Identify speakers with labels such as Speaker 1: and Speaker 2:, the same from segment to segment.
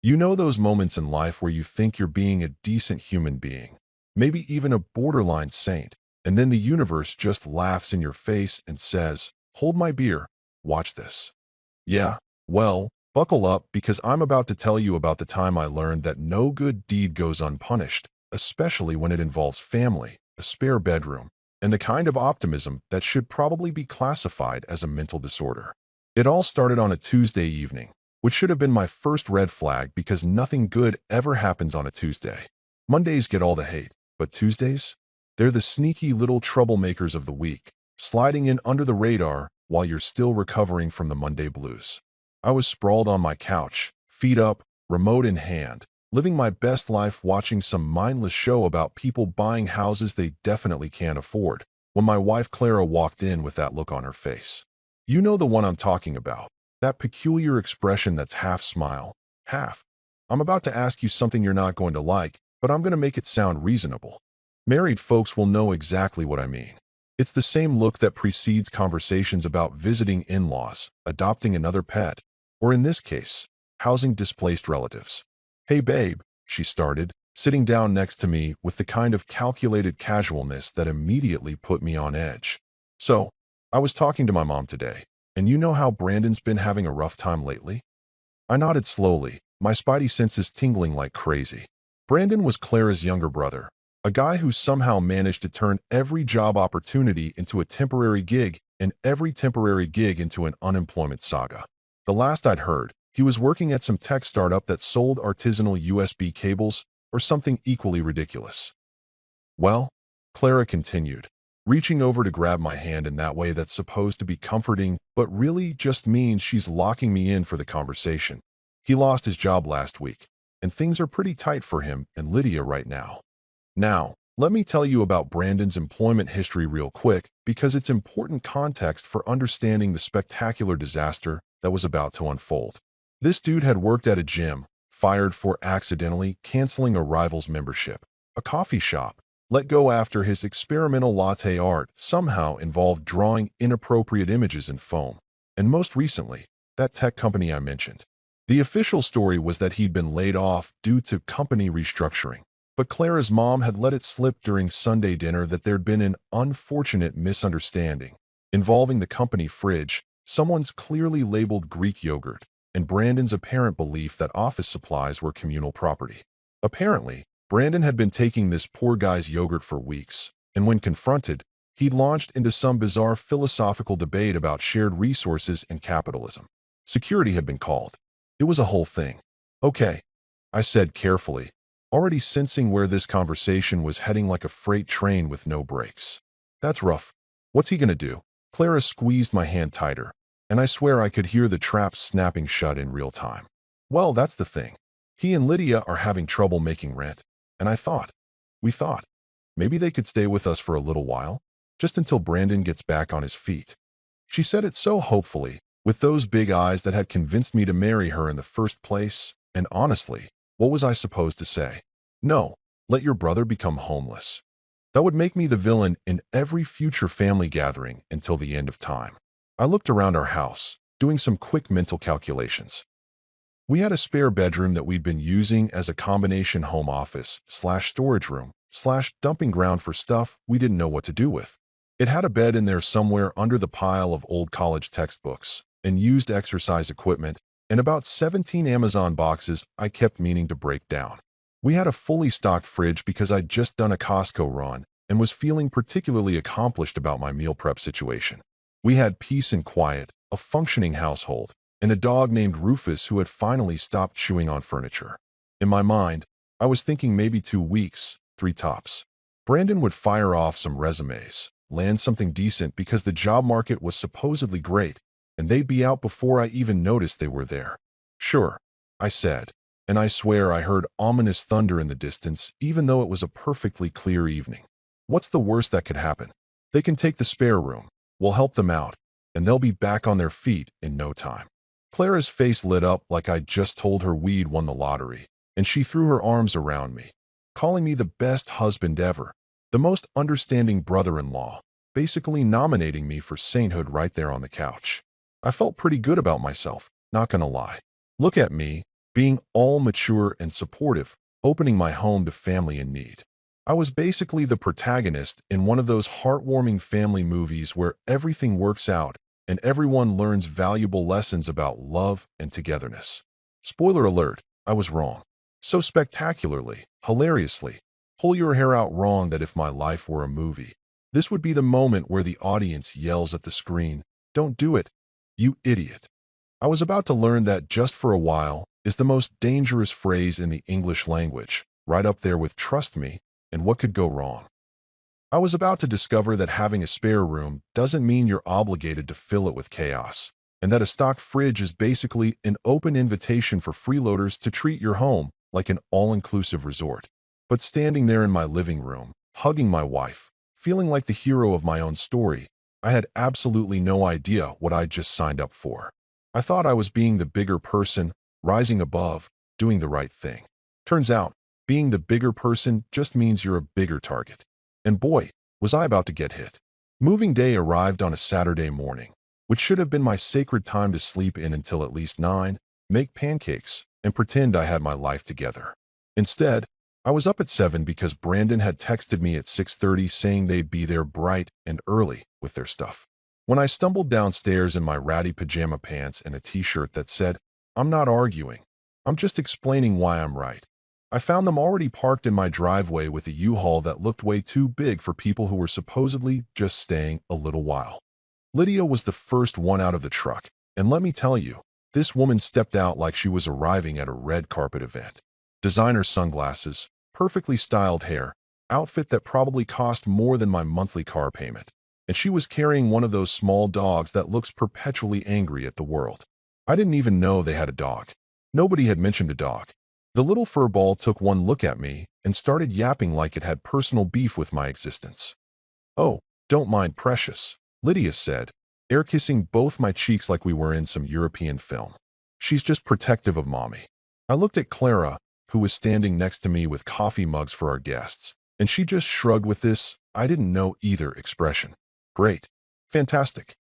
Speaker 1: You know those moments in life where you think you're being a decent human being, maybe even a borderline saint, and then the universe just laughs in your face and says, "Hold my beer, watch this." Yeah, well, buckle up because I'm about to tell you about the time I learned that no good deed goes unpunished, especially when it involves family, a spare bedroom, and the kind of optimism that should probably be classified as a mental disorder. It all started on a Tuesday evening, which should have been my first red flag because nothing good ever happens on a Tuesday. Mondays get all the hate, but Tuesdays? They're the sneaky little troublemakers of the week, sliding in under the radar while you're still recovering from the Monday blues. I was sprawled on my couch, feet up, remote in hand, living my best life watching some mindless show about people buying houses they definitely can't afford, when my wife Clara walked in with that look on her face. You know the one I'm talking about, that peculiar expression that's half smile, half. I'm about to ask you something you're not going to like, but I'm going to make it sound reasonable. Married folks will know exactly what I mean. It's the same look that precedes conversations about visiting in-laws, adopting another pet, or in this case, housing displaced relatives. "Hey babe," she started, sitting down next to me with the kind of calculated casualness that immediately put me on edge. "So, I was talking to my mom today, and you know how Brandon's been having a rough time lately?" I nodded slowly, my spidey senses tingling like crazy. Brandon was Clara's younger brother, a guy who somehow managed to turn every job opportunity into a temporary gig and every temporary gig into an unemployment saga. The last I'd heard, he was working at some tech startup that sold artisanal USB cables or something equally ridiculous. "Well," Clara continued, reaching over to grab my hand in that way that's supposed to be comforting but really just means she's locking me in for the conversation. "He lost his job last week, and things are pretty tight for him and Lydia right now. Now, let me tell you about Brandon's employment history real quick because it's important context for understanding the spectacular disaster that was about to unfold. This dude had worked at a gym, fired for accidentally canceling a rival's membership, a coffee shop, let go after his experimental latte art somehow involved drawing inappropriate images in foam, and most recently, that tech company I mentioned. The official story was that he'd been laid off due to company restructuring. But Clara's mom had let it slip during Sunday dinner that there'd been an unfortunate misunderstanding involving the company fridge, someone's clearly labeled Greek yogurt, and Brandon's apparent belief that office supplies were communal property. Apparently, Brandon had been taking this poor guy's yogurt for weeks, and when confronted, he'd launched into some bizarre philosophical debate about shared resources and capitalism. Security had been called. It was a whole thing. "Okay," I said carefully, already sensing where this conversation was heading like a freight train with no brakes. "That's rough. What's he gonna do?" Clara squeezed my hand tighter, and I swear I could hear the trap snapping shut in real time. "Well, that's the thing. He and Lydia are having trouble making rent, and we thought, maybe they could stay with us for a little while, just until Brandon gets back on his feet." She said it so hopefully, with those big eyes that had convinced me to marry her in the first place, and honestly, what was I supposed to say? "No, let your brother become homeless." That would make me the villain in every future family gathering until the end of time. I looked around our house, doing some quick mental calculations. We had a spare bedroom that we'd been using as a combination home office slash storage room slash dumping ground for stuff we didn't know what to do with. It had a bed in there somewhere under the pile of old college textbooks and used exercise equipment and about 17 Amazon boxes I kept meaning to break down. We had a fully stocked fridge because I'd just done a Costco run and was feeling particularly accomplished about my meal prep situation. We had peace and quiet, a functioning household, and a dog named Rufus who had finally stopped chewing on furniture. In my mind, I was thinking maybe 2 weeks, three tops. Brandon would fire off some resumes, land something decent because the job market was supposedly great, and they'd be out before I even noticed they were there. "Sure," I said, and I swear I heard ominous thunder in the distance even though it was a perfectly clear evening. What's the worst that could happen? They can take the spare room, we'll help them out, and they'll be back on their feet in no time. Clara's face lit up like I'd just told her we'd won the lottery, and she threw her arms around me, calling me the best husband ever, the most understanding brother-in-law, basically nominating me for sainthood right there on the couch. I felt pretty good about myself, not gonna lie. Look at me, being all mature and supportive, opening my home to family in need. I was basically the protagonist in one of those heartwarming family movies where everything works out and everyone learns valuable lessons about love and togetherness. Spoiler alert, I was wrong. So spectacularly, hilariously, pull your hair out wrong that if my life were a movie, this would be the moment where the audience yells at the screen, "Don't do it, you idiot." I was about to learn that "just for a while" is the most dangerous phrase in the English language, right up there with "trust me" and "what could go wrong." I was about to discover that having a spare room doesn't mean you're obligated to fill it with chaos, and that a stock fridge is basically an open invitation for freeloaders to treat your home like an all-inclusive resort. But standing there in my living room, hugging my wife, feeling like the hero of my own story, I had absolutely no idea what I'd just signed up for. I thought I was being the bigger person, rising above, doing the right thing. Turns out, being the bigger person just means you're a bigger target. And boy, was I about to get hit. Moving day arrived on a Saturday morning, which should have been my sacred time to sleep in until at least 9, make pancakes, and pretend I had my life together. Instead, I was up at 7 because Brandon had texted me at 6:30 saying they'd be there bright and early with their stuff. When I stumbled downstairs in my ratty pajama pants and a t-shirt that said, "I'm not arguing, I'm just explaining why I'm right," I found them already parked in my driveway with a U-Haul that looked way too big for people who were supposedly just staying a little while. Lydia was the first one out of the truck, and let me tell you, this woman stepped out like she was arriving at a red carpet event. Designer sunglasses, perfectly styled hair, outfit that probably cost more than my monthly car payment, and she was carrying one of those small dogs that looks perpetually angry at the world. I didn't even know they had a dog. Nobody had mentioned a dog. The little furball took one look at me and started yapping like it had personal beef with my existence. "Oh, don't mind Precious," Lydia said, air kissing both my cheeks like we were in some European film. "She's just protective of Mommy." I looked at Clara, who was standing next to me with coffee mugs for our guests, and she just shrugged with this "I didn't know either" expression. Great. Fantastic.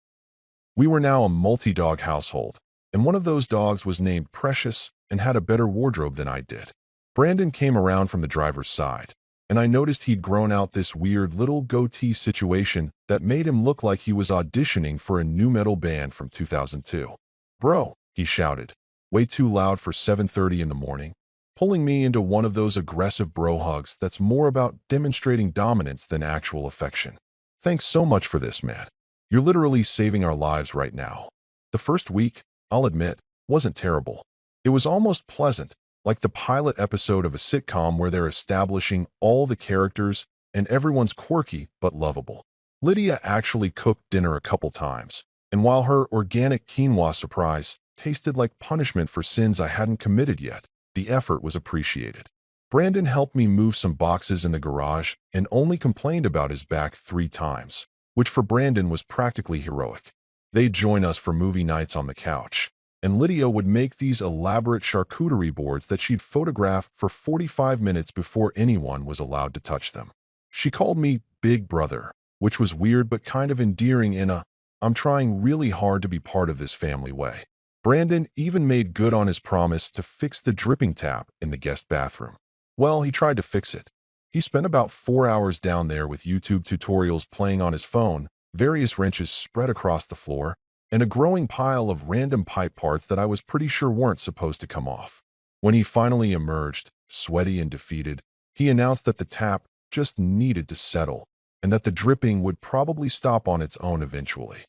Speaker 1: We were now a multi-dog household, and one of those dogs was named Precious and had a better wardrobe than I did. Brandon came around from the driver's side, and I noticed he'd grown out this weird little goatee situation that made him look like he was auditioning for a nu metal band from 2002. "Bro," he shouted, way too loud for 7:30 in the morning, pulling me into one of those aggressive bro hugs that's more about demonstrating dominance than actual affection. "Thanks so much for this, man. You're literally saving our lives right now." The first week, I'll admit, wasn't terrible. It was almost pleasant, like the pilot episode of a sitcom where they're establishing all the characters and everyone's quirky but lovable. Lydia actually cooked dinner a couple times, and while her organic quinoa surprise tasted like punishment for sins I hadn't committed yet, the effort was appreciated. Brandon helped me move some boxes in the garage and only complained about his back 3 times, which for Brandon was practically heroic. They'd join us for movie nights on the couch, and Lydia would make these elaborate charcuterie boards that she'd photograph for 45 minutes before anyone was allowed to touch them. She called me Big Brother, which was weird but kind of endearing in a "I'm trying really hard to be part of this family" way. Brandon even made good on his promise to fix the dripping tap in the guest bathroom. Well, he tried to fix it. He spent about 4 hours down there with YouTube tutorials playing on his phone, various wrenches spread across the floor, and a growing pile of random pipe parts that I was pretty sure weren't supposed to come off. When he finally emerged, sweaty and defeated, he announced that the tap just needed to settle, and that the dripping would probably stop on its own eventually.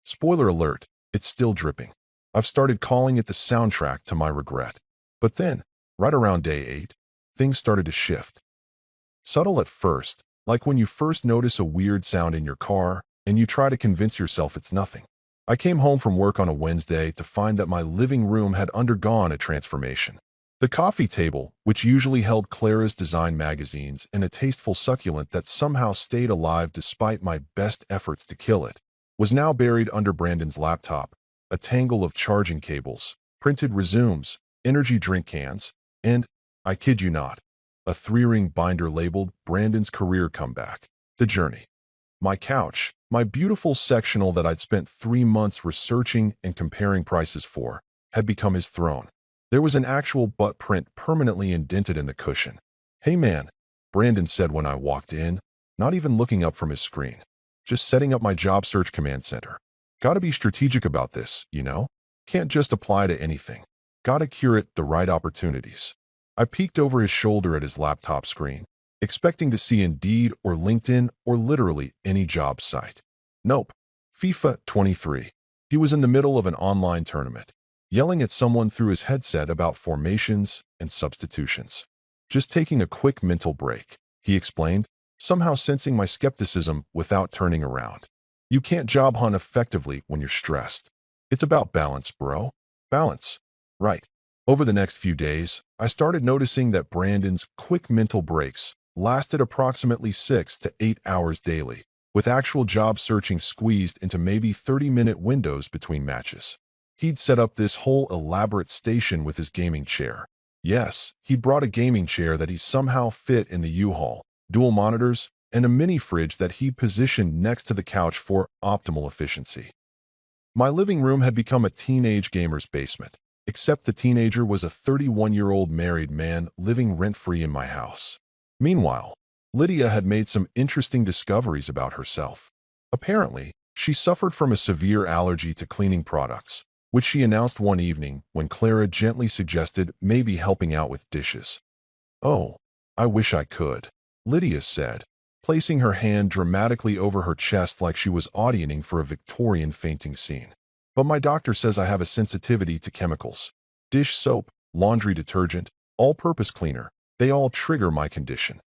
Speaker 1: Spoiler alert, it's still dripping. I've started calling it the soundtrack to my regret. But then, right around day 8, things started to shift. Subtle at first, like when you first notice a weird sound in your car, and you try to convince yourself it's nothing. I came home from work on a Wednesday to find that my living room had undergone a transformation. The coffee table, which usually held Clara's design magazines and a tasteful succulent that somehow stayed alive despite my best efforts to kill it, was now buried under Brandon's laptop, a tangle of charging cables, printed resumes, energy drink cans, and, I kid you not, a 3-ring binder labeled Brandon's Career Comeback, The Journey. My couch, my beautiful sectional that I'd spent 3 months researching and comparing prices for, had become his throne. There was an actual butt print permanently indented in the cushion. "Hey man," Brandon said when I walked in, not even looking up from his screen. "Just setting up my job search command center. Gotta be strategic about this, you know? Can't just apply to anything. Gotta curate the right opportunities." I peeked over his shoulder at his laptop screen, expecting to see Indeed or LinkedIn or literally any job site. Nope. FIFA 23. He was in the middle of an online tournament, yelling at someone through his headset about formations and substitutions. "Just taking a quick mental break," he explained, somehow sensing my skepticism without turning around. "You can't job hunt effectively when you're stressed. It's about balance, bro. Balance." Right. Over the next few days, I started noticing that Brandon's quick mental breaks lasted approximately 6 to 8 hours daily, with actual job searching squeezed into maybe 30-minute windows between matches. He'd set up this whole elaborate station with his gaming chair. Yes, he'd brought a gaming chair that he somehow fit in the U-Haul, dual monitors, and a mini fridge that he'd positioned next to the couch for optimal efficiency. My living room had become a teenage gamer's basement, except the teenager was a 31-year-old married man living rent-free in my house. Meanwhile, Lydia had made some interesting discoveries about herself. Apparently, she suffered from a severe allergy to cleaning products, which she announced one evening when Clara gently suggested maybe helping out with dishes. "Oh, I wish I could," Lydia said, placing her hand dramatically over her chest like she was auditioning for a Victorian fainting scene. "But my doctor says I have a sensitivity to chemicals. Dish soap, laundry detergent, all-purpose cleaner, they all trigger my condition."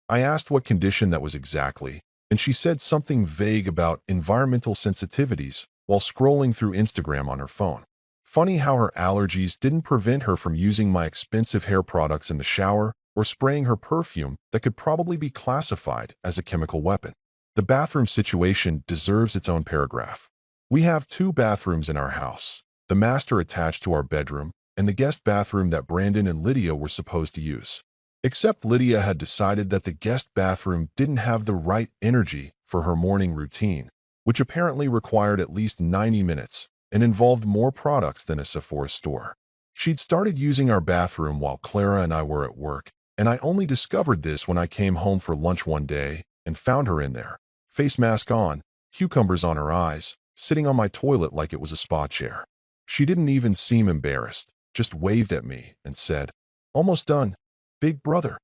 Speaker 1: I asked what condition that was exactly, and she said something vague about environmental sensitivities while scrolling through Instagram on her phone. Funny how her allergies didn't prevent her from using my expensive hair products in the shower or spraying her perfume that could probably be classified as a chemical weapon. The bathroom situation deserves its own paragraph. We have two bathrooms in our house, the master attached to our bedroom and the guest bathroom that Brandon and Lydia were supposed to use. Except Lydia had decided that the guest bathroom didn't have the right energy for her morning routine, which apparently required at least 90 minutes and involved more products than a Sephora store. She'd started using our bathroom while Clara and I were at work, and I only discovered this when I came home for lunch one day and found her in there, face mask on, cucumbers on her eyes, sitting on my toilet like it was a spa chair. She didn't even seem embarrassed, just waved at me and said, "Almost done, big brother."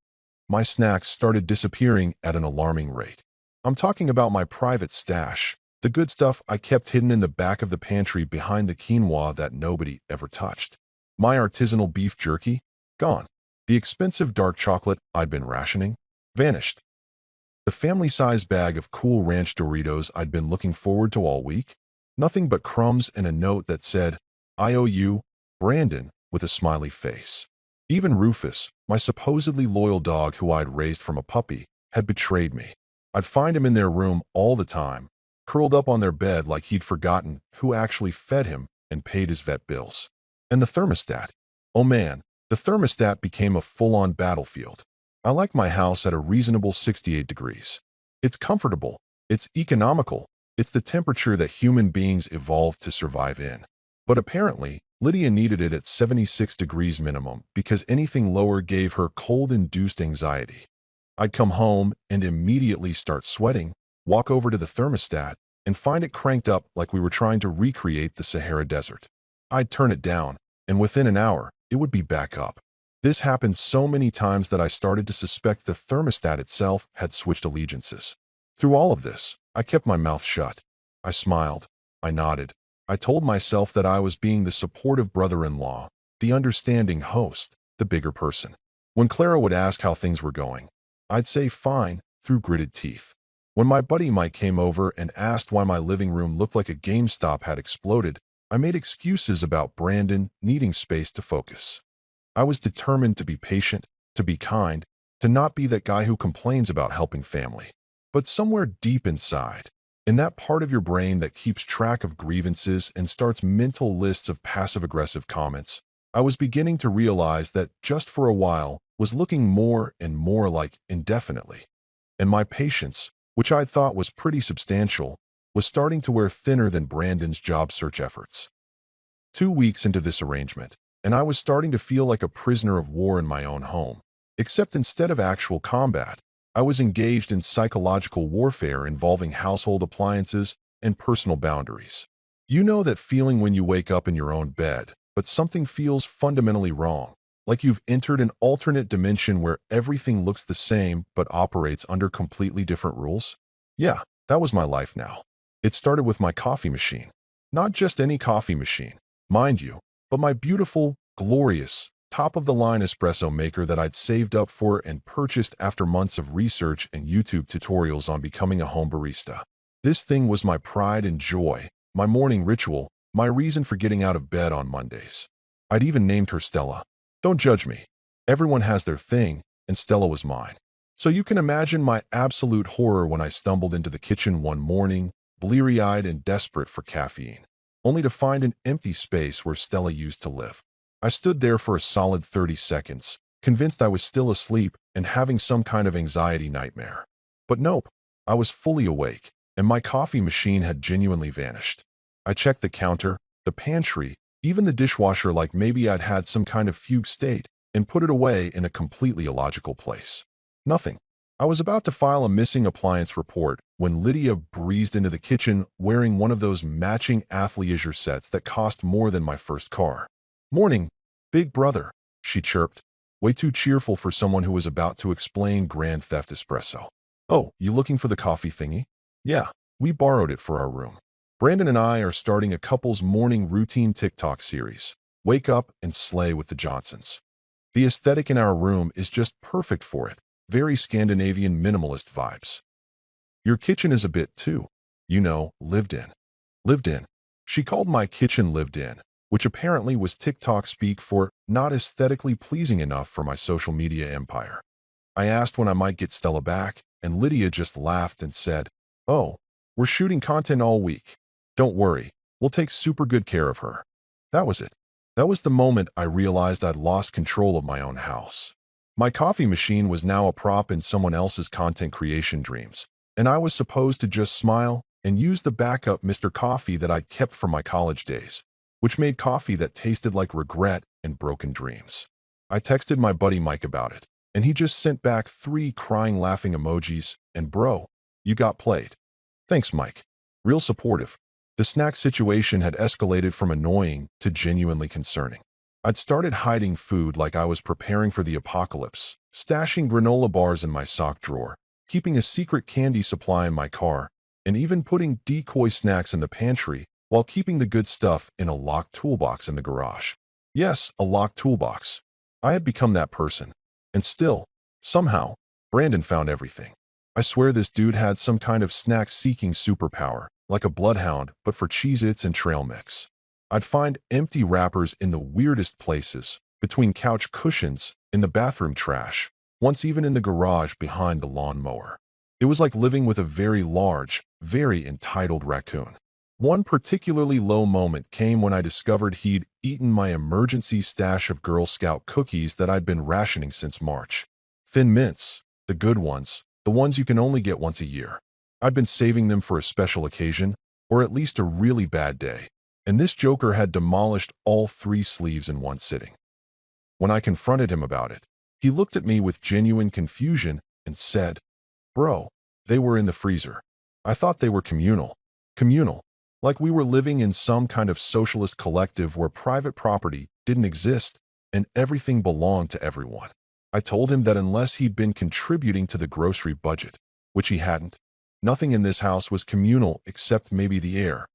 Speaker 1: My snacks started disappearing at an alarming rate. I'm talking about my private stash, the good stuff I kept hidden in the back of the pantry behind the quinoa that nobody ever touched. My artisanal beef jerky? Gone. The expensive dark chocolate I'd been rationing? Vanished. The family-sized bag of Cool Ranch Doritos I'd been looking forward to all week? Nothing but crumbs and a note that said, "I owe you, Brandon," with a smiley face. Even Rufus, my supposedly loyal dog who I'd raised from a puppy, had betrayed me. I'd find him in their room all the time, curled up on their bed like he'd forgotten who actually fed him and paid his vet bills. And the thermostat. Oh man, the thermostat became a full-on battlefield. I like my house at a reasonable 68 degrees. It's comfortable, it's economical, it's the temperature that human beings evolved to survive in. But apparently, Lydia needed it at 76 degrees minimum because anything lower gave her cold-induced anxiety. I'd come home and immediately start sweating, walk over to the thermostat, and find it cranked up like we were trying to recreate the Sahara Desert. I'd turn it down, and within an hour, it would be back up. This happened so many times that I started to suspect the thermostat itself had switched allegiances. Through all of this, I kept my mouth shut. I smiled. I nodded. I told myself that I was being the supportive brother-in-law, the understanding host, the bigger person. When Clara would ask how things were going, I'd say fine through gritted teeth. When my buddy Mike came over and asked why my living room looked like a GameStop had exploded, I made excuses about Brandon needing space to focus. I was determined to be patient, to be kind, to not be that guy who complains about helping family. But somewhere deep inside, in that part of your brain that keeps track of grievances and starts mental lists of passive-aggressive comments, I was beginning to realize that just for a while was looking more and more like indefinitely. And my patience, which I thought was pretty substantial, was starting to wear thinner than Brandon's job search efforts. 2 weeks into this arrangement, and I was starting to feel like a prisoner of war in my own home. Except instead of actual combat, I was engaged in psychological warfare involving household appliances and personal boundaries. You know that feeling when you wake up in your own bed, but something feels fundamentally wrong, like you've entered an alternate dimension where everything looks the same but operates under completely different rules? Yeah, that was my life now. It started with my coffee machine. Not just any coffee machine, mind you, but my beautiful, glorious, top-of-the-line espresso maker that I'd saved up for and purchased after months of research and YouTube tutorials on becoming a home barista. This thing was my pride and joy, my morning ritual, my reason for getting out of bed on Mondays. I'd even named her Stella. Don't judge me. Everyone has their thing, and Stella was mine. So you can imagine my absolute horror when I stumbled into the kitchen one morning, bleary-eyed and desperate for caffeine, only to find an empty space where Stella used to live. I stood there for a solid 30 seconds, convinced I was still asleep and having some kind of anxiety nightmare. But nope, I was fully awake, and my coffee machine had genuinely vanished. I checked the counter, the pantry, even the dishwasher like maybe I'd had some kind of fugue state, and put it away in a completely illogical place. Nothing. I was about to file a missing appliance report when Lydia breezed into the kitchen wearing one of those matching athleisure sets that cost more than my first car. "Morning, big brother," she chirped, way too cheerful for someone who was about to explain Grand Theft Espresso. "Oh, you looking for the coffee thingy?" "Yeah, we borrowed it for our room. Brandon and I are starting a couple's morning routine TikTok series, Wake Up and Slay with the Johnsons. The aesthetic in our room is just perfect for it, very Scandinavian minimalist vibes. Your kitchen is a bit too, lived in." Lived in. She called my kitchen lived in, which apparently was TikTok speak for not aesthetically pleasing enough for my social media empire. I asked when I might get Stella back, and Lydia just laughed and said, "Oh, we're shooting content all week. Don't worry, we'll take super good care of her." That was it. That was the moment I realized I'd lost control of my own house. My coffee machine was now a prop in someone else's content creation dreams, and I was supposed to just smile and use the backup Mr. Coffee that I'd kept from my college days, which made coffee that tasted like regret and broken dreams. I texted my buddy Mike about it, and he just sent back 3 crying laughing emojis, and bro, you got played. Thanks, Mike. Real supportive. The snack situation had escalated from annoying to genuinely concerning. I'd started hiding food like I was preparing for the apocalypse, stashing granola bars in my sock drawer, keeping a secret candy supply in my car, and even putting decoy snacks in the pantry while keeping the good stuff in a locked toolbox in the garage. Yes, a locked toolbox. I had become that person. And still, somehow, Brandon found everything. I swear this dude had some kind of snack-seeking superpower, like a bloodhound, but for Cheez-Its and trail mix. I'd find empty wrappers in the weirdest places, between couch cushions, in the bathroom trash, once even in the garage behind the lawnmower. It was like living with a very large, very entitled raccoon. One particularly low moment came when I discovered he'd eaten my emergency stash of Girl Scout cookies that I'd been rationing since March. Thin Mints, the good ones, the ones you can only get once a year. I'd been saving them for a special occasion, or at least a really bad day, and this joker had demolished all 3 sleeves in one sitting. When I confronted him about it, he looked at me with genuine confusion and said, "Bro, they were in the freezer. I thought they were communal." Communal. Like we were living in some kind of socialist collective where private property didn't exist and everything belonged to everyone. I told him that unless he'd been contributing to the grocery budget, which he hadn't, nothing in this house was communal except maybe the air.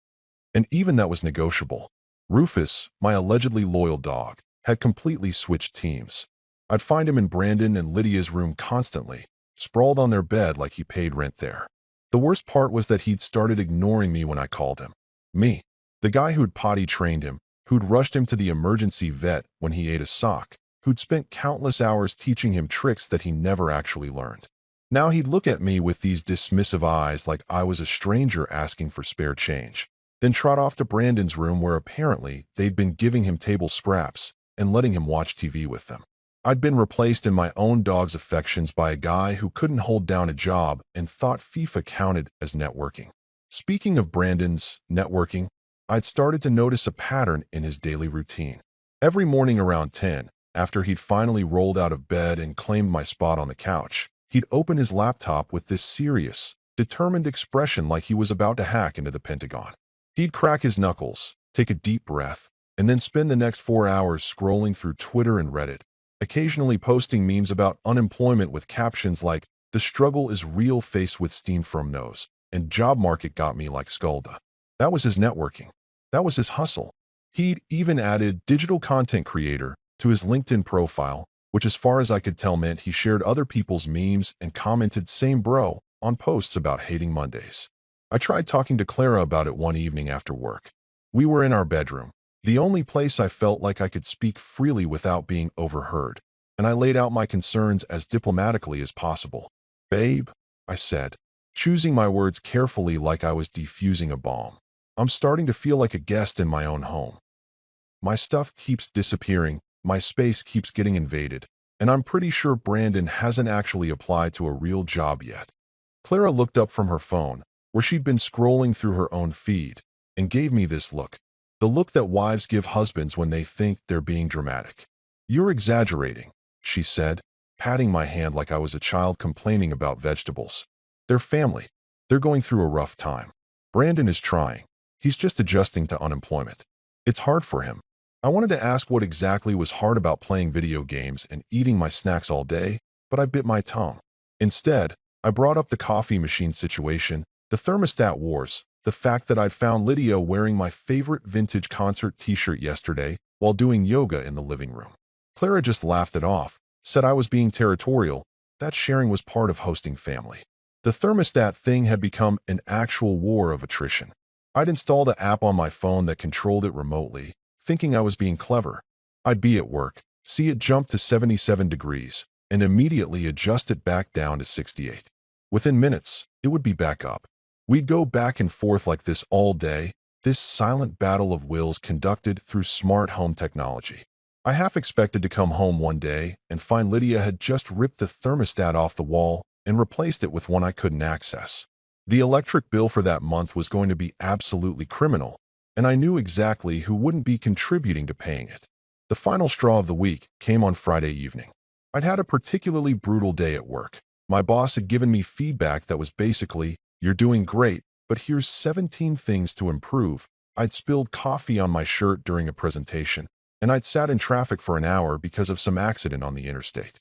Speaker 1: And even that was negotiable. Rufus, my allegedly loyal dog, had completely switched teams. I'd find him in Brandon and Lydia's room constantly, sprawled on their bed like he paid rent there. The worst part was that he'd started ignoring me when I called him. Me, the guy who'd potty trained him, who'd rushed him to the emergency vet when he ate a sock, who'd spent countless hours teaching him tricks that he never actually learned. Now he'd look at me with these dismissive eyes like I was a stranger asking for spare change, then trot off to Brandon's room where apparently they'd been giving him table scraps and letting him watch TV with them. I'd been replaced in my own dog's affections by a guy who couldn't hold down a job and thought FIFA counted as networking. Speaking of Brandon's networking, I'd started to notice a pattern in his daily routine. Every morning around 10, after he'd finally rolled out of bed and claimed my spot on the couch, he'd open his laptop with this serious, determined expression like he was about to hack into the Pentagon. He'd crack his knuckles, take a deep breath, and then spend the next 4 hours scrolling through Twitter and Reddit, occasionally posting memes about unemployment with captions like, "The struggle is real face with steam from nose," and "Job market got me like Skulda." That was his networking. That was his hustle. He'd even added digital content creator to his LinkedIn profile, which as far as I could tell meant he shared other people's memes and commented "same bro" on posts about hating Mondays. I tried talking to Clara about it one evening after work. We were in our bedroom, the only place I felt like I could speak freely without being overheard, and I laid out my concerns as diplomatically as possible. "Babe," I said, choosing my words carefully like I was defusing a bomb. "I'm starting to feel like a guest in my own home. My stuff keeps disappearing, my space keeps getting invaded, and I'm pretty sure Brandon hasn't actually applied to a real job yet." Clara looked up from her phone, where she'd been scrolling through her own feed, and gave me this look. The look that wives give husbands when they think they're being dramatic. "You're exaggerating," she said, patting my hand like I was a child complaining about vegetables. "They're family. They're going through a rough time. Brandon is trying. He's just adjusting to unemployment. It's hard for him." I wanted to ask what exactly was hard about playing video games and eating my snacks all day, but I bit my tongue. Instead, I brought up the coffee machine situation, the thermostat wars, the fact that I'd found Lydia wearing my favorite vintage concert t-shirt yesterday while doing yoga in the living room. Clara just laughed it off, said I was being territorial, that sharing was part of hosting family. The thermostat thing had become an actual war of attrition. I'd installed an app on my phone that controlled it remotely, thinking I was being clever. I'd be at work, see it jump to 77 degrees, and immediately adjust it back down to 68. Within minutes, it would be back up. We'd go back and forth like this all day, this silent battle of wills conducted through smart home technology. I half expected to come home one day and find Lydia had just ripped the thermostat off the wall and replaced it with one I couldn't access. The electric bill for that month was going to be absolutely criminal, and I knew exactly who wouldn't be contributing to paying it. The final straw of the week came on Friday evening. I'd had a particularly brutal day at work. My boss had given me feedback that was basically, "You're doing great, but here's 17 things to improve." I'd spilled coffee on my shirt during a presentation, and I'd sat in traffic for an hour because of some accident on the interstate.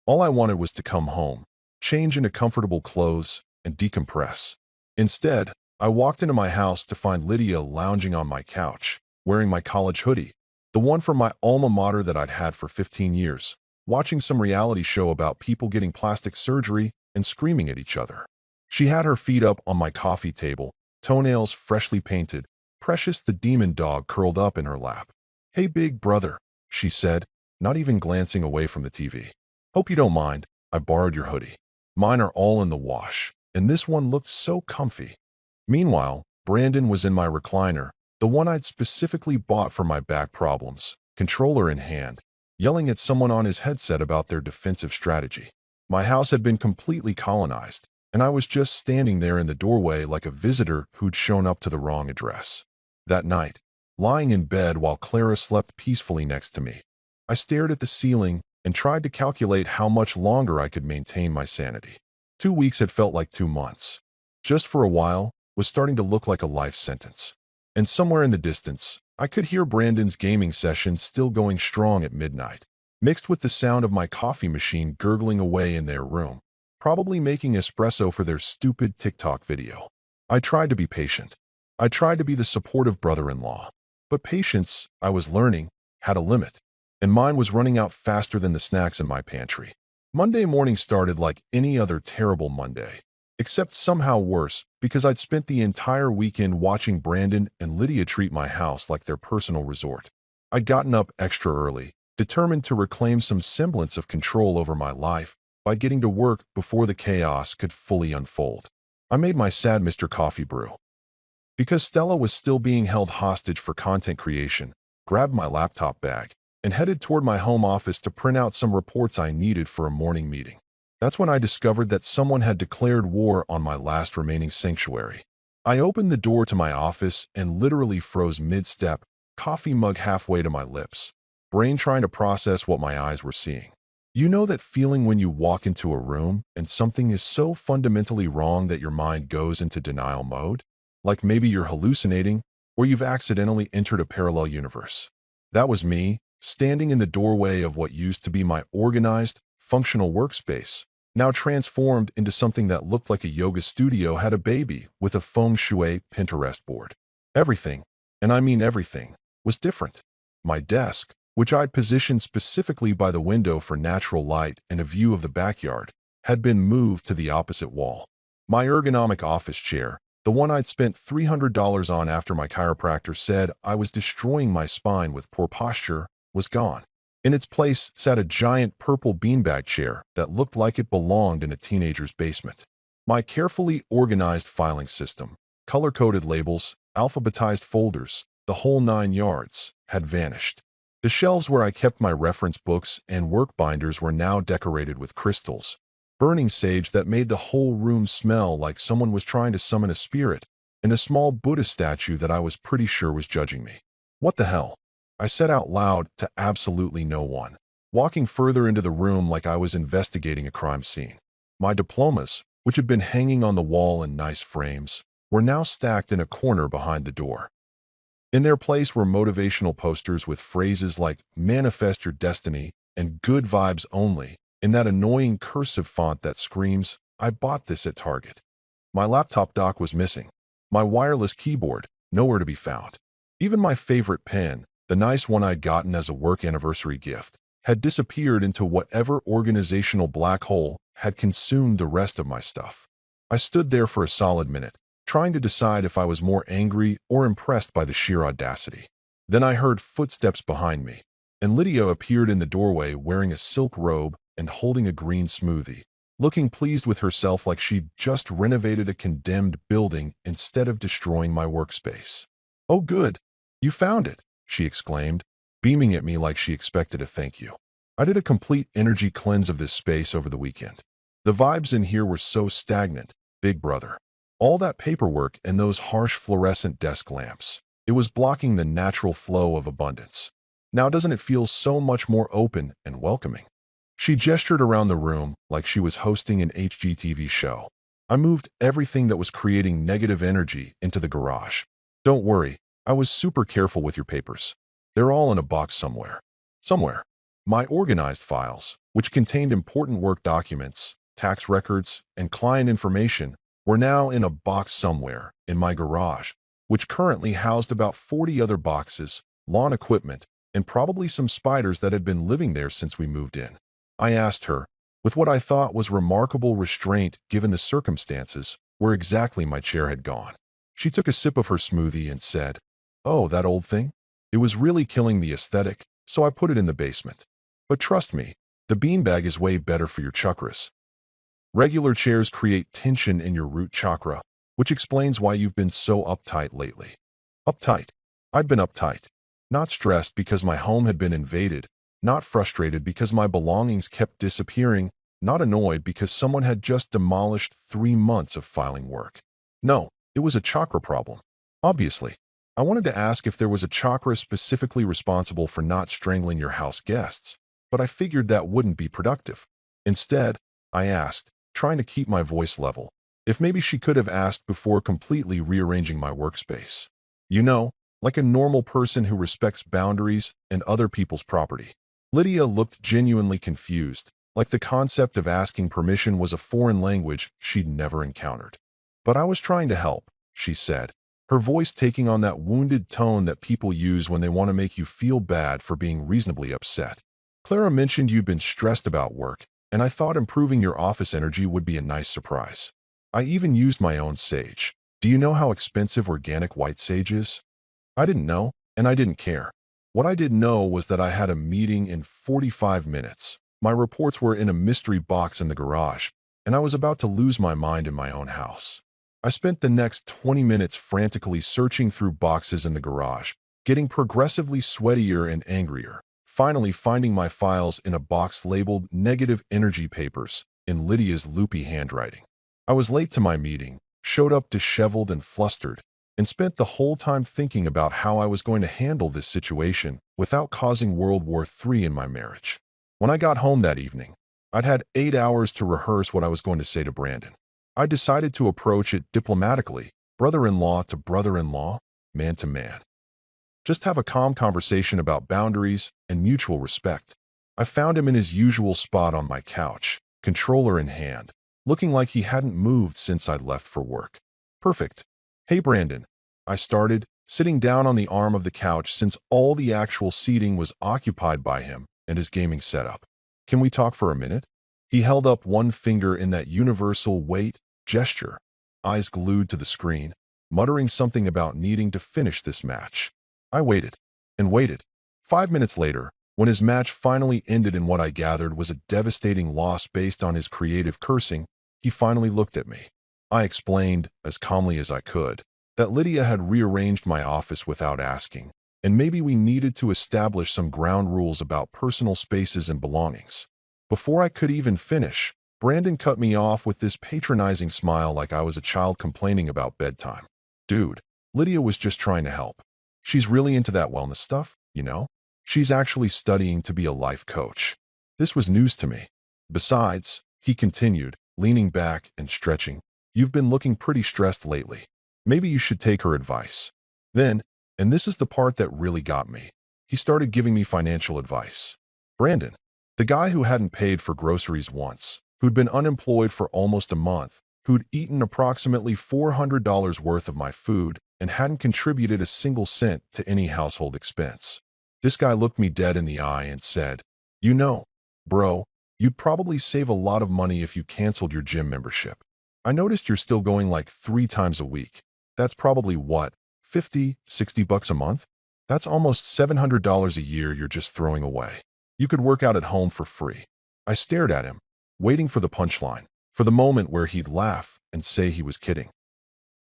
Speaker 1: All I wanted was to come home, change into comfortable clothes, and decompress. Instead, I walked into my house to find Lydia lounging on my couch, wearing my college hoodie, the one from my alma mater that I'd had for 15 years, watching some reality show about people getting plastic surgery and screaming at each other. She had her feet up on my coffee table, toenails freshly painted, Precious the demon dog curled up in her lap. "Hey, big brother," she said, not even glancing away from the TV. "Hope you don't mind. I borrowed your hoodie. Mine are all in the wash, and this one looked so comfy." Meanwhile, Brandon was in my recliner, the one I'd specifically bought for my back problems, controller in hand, yelling at someone on his headset about their defensive strategy. My house had been completely colonized, and I was just standing there in the doorway like a visitor who'd shown up to the wrong address. That night, lying in bed while Clara slept peacefully next to me, I stared at the ceiling and tried to calculate how much longer I could maintain my sanity. 2 weeks had felt like 2 months. Just for a while was starting to look like a life sentence. And somewhere in the distance, I could hear Brandon's gaming session still going strong at midnight, mixed with the sound of my coffee machine gurgling away in their room, probably making espresso for their stupid TikTok video. I tried to be patient. I tried to be the supportive brother-in-law. But patience, I was learning, had a limit, and mine was running out faster than the snacks in my pantry. Monday morning started like any other terrible Monday, except somehow worse because I'd spent the entire weekend watching Brandon and Lydia treat my house like their personal resort. I'd gotten up extra early, determined to reclaim some semblance of control over my life by getting to work before the chaos could fully unfold. I made my sad Mr. Coffee brew. Because Stella was still being held hostage for content creation, grabbed my laptop bag, and headed toward my home office to print out some reports I needed for a morning meeting. That's when I discovered that someone had declared war on my last remaining sanctuary. I opened the door to my office and literally froze mid-step, coffee mug halfway to my lips. brain trying to process what my eyes were seeing. You know that feeling when you walk into a room and something is so fundamentally wrong that your mind goes into denial mode? Like maybe you're hallucinating or you've accidentally entered a parallel universe. That was me, standing in the doorway of what used to be my organized, functional workspace, now transformed into something that looked like a yoga studio had a baby with a feng shui Pinterest board. Everything, and I mean everything, was different. My desk, which I'd positioned specifically by the window for natural light and a view of the backyard, had been moved to the opposite wall. My ergonomic office chair, the one I'd spent $300 on after my chiropractor said I was destroying my spine with poor posture, was gone. In its place sat a giant purple beanbag chair that looked like it belonged in a teenager's basement. My carefully organized filing system, color-coded labels, alphabetized folders, the whole 9 yards, had vanished. The shelves where I kept my reference books and work binders were now decorated with crystals, burning sage that made the whole room smell like someone was trying to summon a spirit, and a small Buddha statue that I was pretty sure was judging me. What the hell? I said out loud to absolutely no one, walking further into the room like I was investigating a crime scene. My diplomas, which had been hanging on the wall in nice frames, were now stacked in a corner behind the door. In their place were motivational posters with phrases like "manifest your destiny" and "good vibes only" in that annoying cursive font that screams, "I bought this at Target." My laptop dock was missing. My wireless keyboard, nowhere to be found. Even my favorite pen, the nice one I'd gotten as a work anniversary gift, had disappeared into whatever organizational black hole had consumed the rest of my stuff. I stood there for a solid minute, trying to decide if I was more angry or impressed by the sheer audacity. Then I heard footsteps behind me, and Lydia appeared in the doorway wearing a silk robe and holding a green smoothie, looking pleased with herself like she'd just renovated a condemned building instead of destroying my workspace. "Oh good, you found it," she exclaimed, beaming at me like she expected a thank you. I did a complete energy cleanse of this space over the weekend. The vibes in here were so stagnant, big brother. All that paperwork and those harsh fluorescent desk lamps. It was blocking the natural flow of abundance. Now doesn't it feel so much more open and welcoming? She gestured around the room like she was hosting an HGTV show. I moved everything that was creating negative energy into the garage. Don't worry, I was super careful with your papers. They're all in a box somewhere. Somewhere. My organized files, which contained important work documents, tax records, and client information, were now in a box somewhere in my garage, which currently housed about 40 other boxes, lawn equipment, and probably some spiders that had been living there since we moved in. I asked her, with what I thought was remarkable restraint given the circumstances, where exactly my chair had gone. She took a sip of her smoothie and said, "Oh, that old thing? It was really killing the aesthetic, so I put it in the basement. But trust me, the beanbag is way better for your chakras. Regular chairs create tension in your root chakra, which explains why you've been so uptight lately." Uptight. I'd been uptight. Not stressed because my home had been invaded, not frustrated because my belongings kept disappearing, not annoyed because someone had just demolished 3 months of filing work. No, it was a chakra problem. Obviously. I wanted to ask if there was a chakra specifically responsible for not strangling your house guests, but I figured that wouldn't be productive. Instead, I asked, trying to keep my voice level, if maybe she could have asked before completely rearranging my workspace. You know, like a normal person who respects boundaries and other people's property. Lydia looked genuinely confused, like the concept of asking permission was a foreign language she'd never encountered. "But I was trying to help," she said, her voice taking on that wounded tone that people use when they want to make you feel bad for being reasonably upset. "Clara mentioned you'd been stressed about work, and I thought improving your office energy would be a nice surprise. I even used my own sage. Do you know how expensive organic white sage is?" I didn't know, and I didn't care. What I did know was that I had a meeting in 45 minutes. My reports were in a mystery box in the garage, and I was about to lose my mind in my own house. I spent the next 20 minutes frantically searching through boxes in the garage, getting progressively sweatier and angrier, finally finding my files in a box labeled "Negative Energy Papers" in Lydia's loopy handwriting. I was late to my meeting, showed up disheveled and flustered, and spent the whole time thinking about how I was going to handle this situation without causing World War III in my marriage. When I got home that evening, I'd had 8 hours to rehearse what I was going to say to Brandon. I decided to approach it diplomatically, brother-in-law to brother-in-law, man to man. Just have a calm conversation about boundaries and mutual respect. I found him in his usual spot on my couch, controller in hand, looking like he hadn't moved since I'd left for work. Perfect. Hey, Brandon. I started, sitting down on the arm of the couch since all the actual seating was occupied by him and his gaming setup. Can we talk for a minute? He held up one finger in that universal wait gesture, eyes glued to the screen, muttering something about needing to finish this match. I waited and waited. 5 minutes later, when his match finally ended in what I gathered was a devastating loss based on his creative cursing, he finally looked at me. I explained, as calmly as I could, that Lydia had rearranged my office without asking, and maybe we needed to establish some ground rules about personal spaces and belongings. Before I could even finish, Brandon cut me off with this patronizing smile like I was a child complaining about bedtime. Dude, Lydia was just trying to help. She's really into that wellness stuff, you know? She's actually studying to be a life coach. This was news to me. Besides, he continued, leaning back and stretching, you've been looking pretty stressed lately. Maybe you should take her advice. Then, and this is the part that really got me, he started giving me financial advice. Brandon, the guy who hadn't paid for groceries once, who'd been unemployed for almost a month, who'd eaten approximately $400 worth of my food and hadn't contributed a single cent to any household expense. This guy looked me dead in the eye and said, you know, bro, you'd probably save a lot of money if you canceled your gym membership. I noticed you're still going like 3 times a week. That's probably what, 50, 60 bucks a month? That's almost $700 a year you're just throwing away. You could work out at home for free. I stared at him, waiting for the punchline, for the moment where he'd laugh and say he was kidding.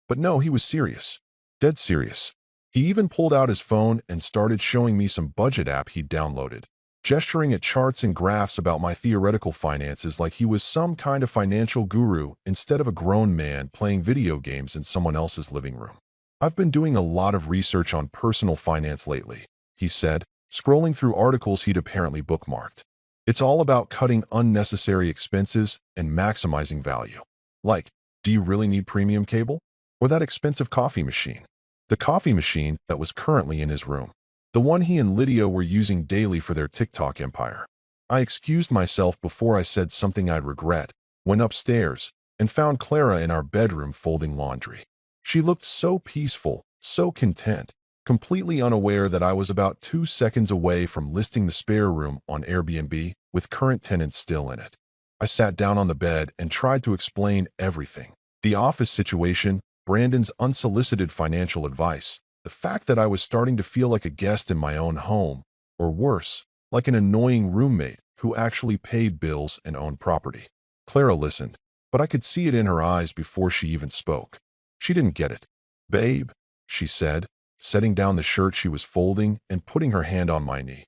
Speaker 1: But no, he was serious. Dead serious. He even pulled out his phone and started showing me some budget app he'd downloaded, gesturing at charts and graphs about my theoretical finances like he was some kind of financial guru instead of a grown man playing video games in someone else's living room. I've been doing a lot of research on personal finance lately, he said, scrolling through articles he'd apparently bookmarked. It's all about cutting unnecessary expenses and maximizing value. Like, do you really need premium cable? Or that expensive coffee machine? The coffee machine that was currently in his room. The one he and Lydia were using daily for their TikTok empire. I excused myself before I said something I'd regret, went upstairs, and found Clara in our bedroom folding laundry. She looked so peaceful, so content, completely unaware that I was about 2 seconds away from listing the spare room on Airbnb with current tenants still in it. I sat down on the bed and tried to explain everything. The office situation, Brandon's unsolicited financial advice, the fact that I was starting to feel like a guest in my own home, or worse, like an annoying roommate who actually paid bills and owned property. Clara listened, but I could see it in her eyes before she even spoke. She didn't get it. Babe, she said, setting down the shirt she was folding and putting her hand on my knee.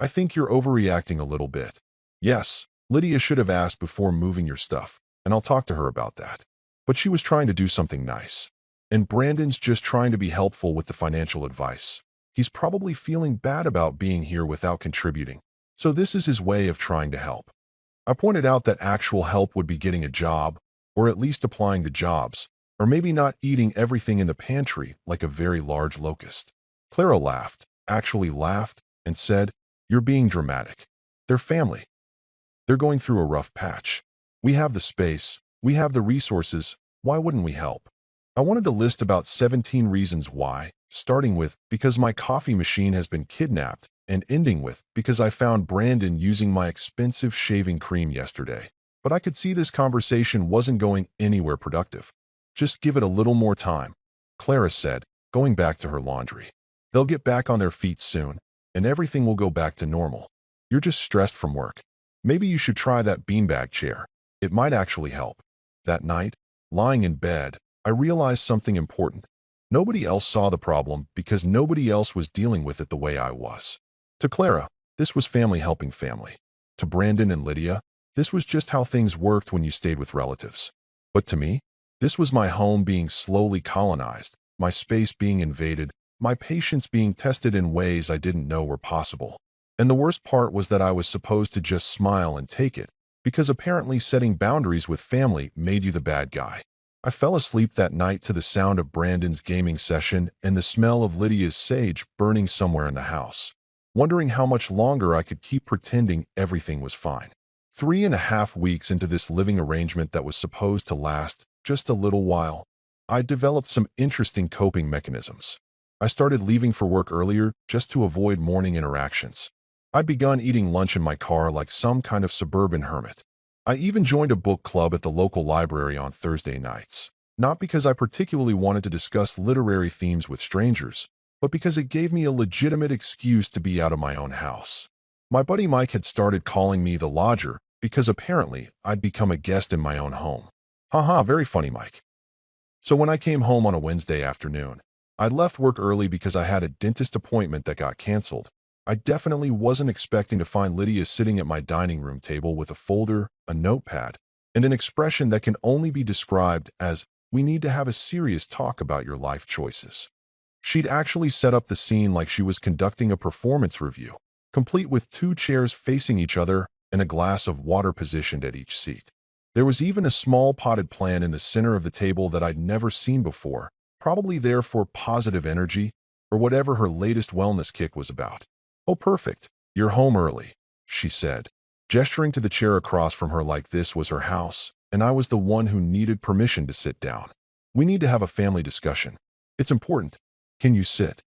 Speaker 1: I think you're overreacting a little bit. Yes, Lydia should have asked before moving your stuff, and I'll talk to her about that. But she was trying to do something nice. And Brandon's just trying to be helpful with the financial advice. He's probably feeling bad about being here without contributing. So this is his way of trying to help. I pointed out that actual help would be getting a job, or at least applying to jobs, or maybe not eating everything in the pantry like a very large locust. Clara laughed, actually laughed, and said, you're being dramatic. They're family. They're going through a rough patch. We have the space. We have the resources. Why wouldn't we help? I wanted to list about 17 reasons why, starting with because my coffee machine has been kidnapped and ending with because I found Brandon using my expensive shaving cream yesterday. But I could see this conversation wasn't going anywhere productive. Just give it a little more time, Clara said, going back to her laundry. They'll get back on their feet soon, and everything will go back to normal. You're just stressed from work. Maybe you should try that beanbag chair. It might actually help. That night, lying in bed, I realized something important. Nobody else saw the problem because nobody else was dealing with it the way I was. To Clara, this was family helping family. To Brandon and Lydia, this was just how things worked when you stayed with relatives. But to me, this was my home being slowly colonized, my space being invaded, my patience being tested in ways I didn't know were possible. And the worst part was that I was supposed to just smile and take it, because apparently setting boundaries with family made you the bad guy. I fell asleep that night to the sound of Brandon's gaming session and the smell of Lydia's sage burning somewhere in the house, wondering how much longer I could keep pretending everything was fine. 3.5 weeks into this living arrangement that was supposed to last just a little while, I developed some interesting coping mechanisms. I started leaving for work earlier just to avoid morning interactions. I'd begun eating lunch in my car like some kind of suburban hermit. I even joined a book club at the local library on Thursday nights, not because I particularly wanted to discuss literary themes with strangers, but because it gave me a legitimate excuse to be out of my own house. My buddy Mike had started calling me the lodger because apparently I'd become a guest in my own home. Haha, very funny, Mike. So when I came home on a Wednesday afternoon, I left work early because I had a dentist appointment that got canceled. I definitely wasn't expecting to find Lydia sitting at my dining room table with a folder, a notepad, and an expression that can only be described as, "We need to have a serious talk about your life choices." She'd actually set up the scene like she was conducting a performance review, complete with 2 chairs facing each other and a glass of water positioned at each seat. There was even a small potted plant in the center of the table that I'd never seen before, probably there for positive energy or whatever her latest wellness kick was about. "Oh, perfect. You're home early," she said, gesturing to the chair across from her like this was her house, and I was the one who needed permission to sit down. "We need to have a family discussion. It's important. Can you sit?"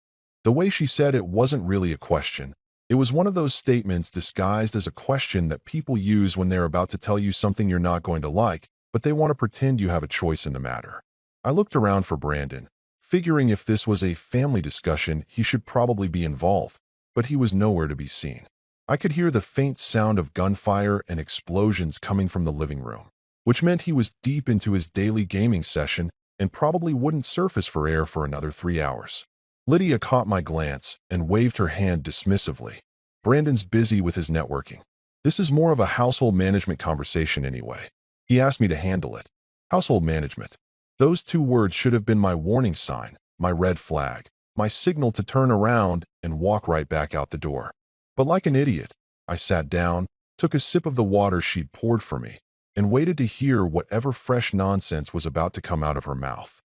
Speaker 1: The way she said it wasn't really a question. It was one of those statements disguised as a question that people use when they're about to tell you something you're not going to like, but they want to pretend you have a choice in the matter. I looked around for Brandon, figuring if this was a family discussion, he should probably be involved, but he was nowhere to be seen. I could hear the faint sound of gunfire and explosions coming from the living room, which meant he was deep into his daily gaming session and probably wouldn't surface for air for another 3 hours. Lydia caught my glance and waved her hand dismissively. "Brandon's busy with his networking. This is more of a household management conversation anyway. He asked me to handle it." Household management. Those 2 words should have been my warning sign, my red flag, my signal to turn around and walk right back out the door. But like an idiot, I sat down, took a sip of the water she'd poured for me, and waited to hear whatever fresh nonsense was about to come out of her mouth.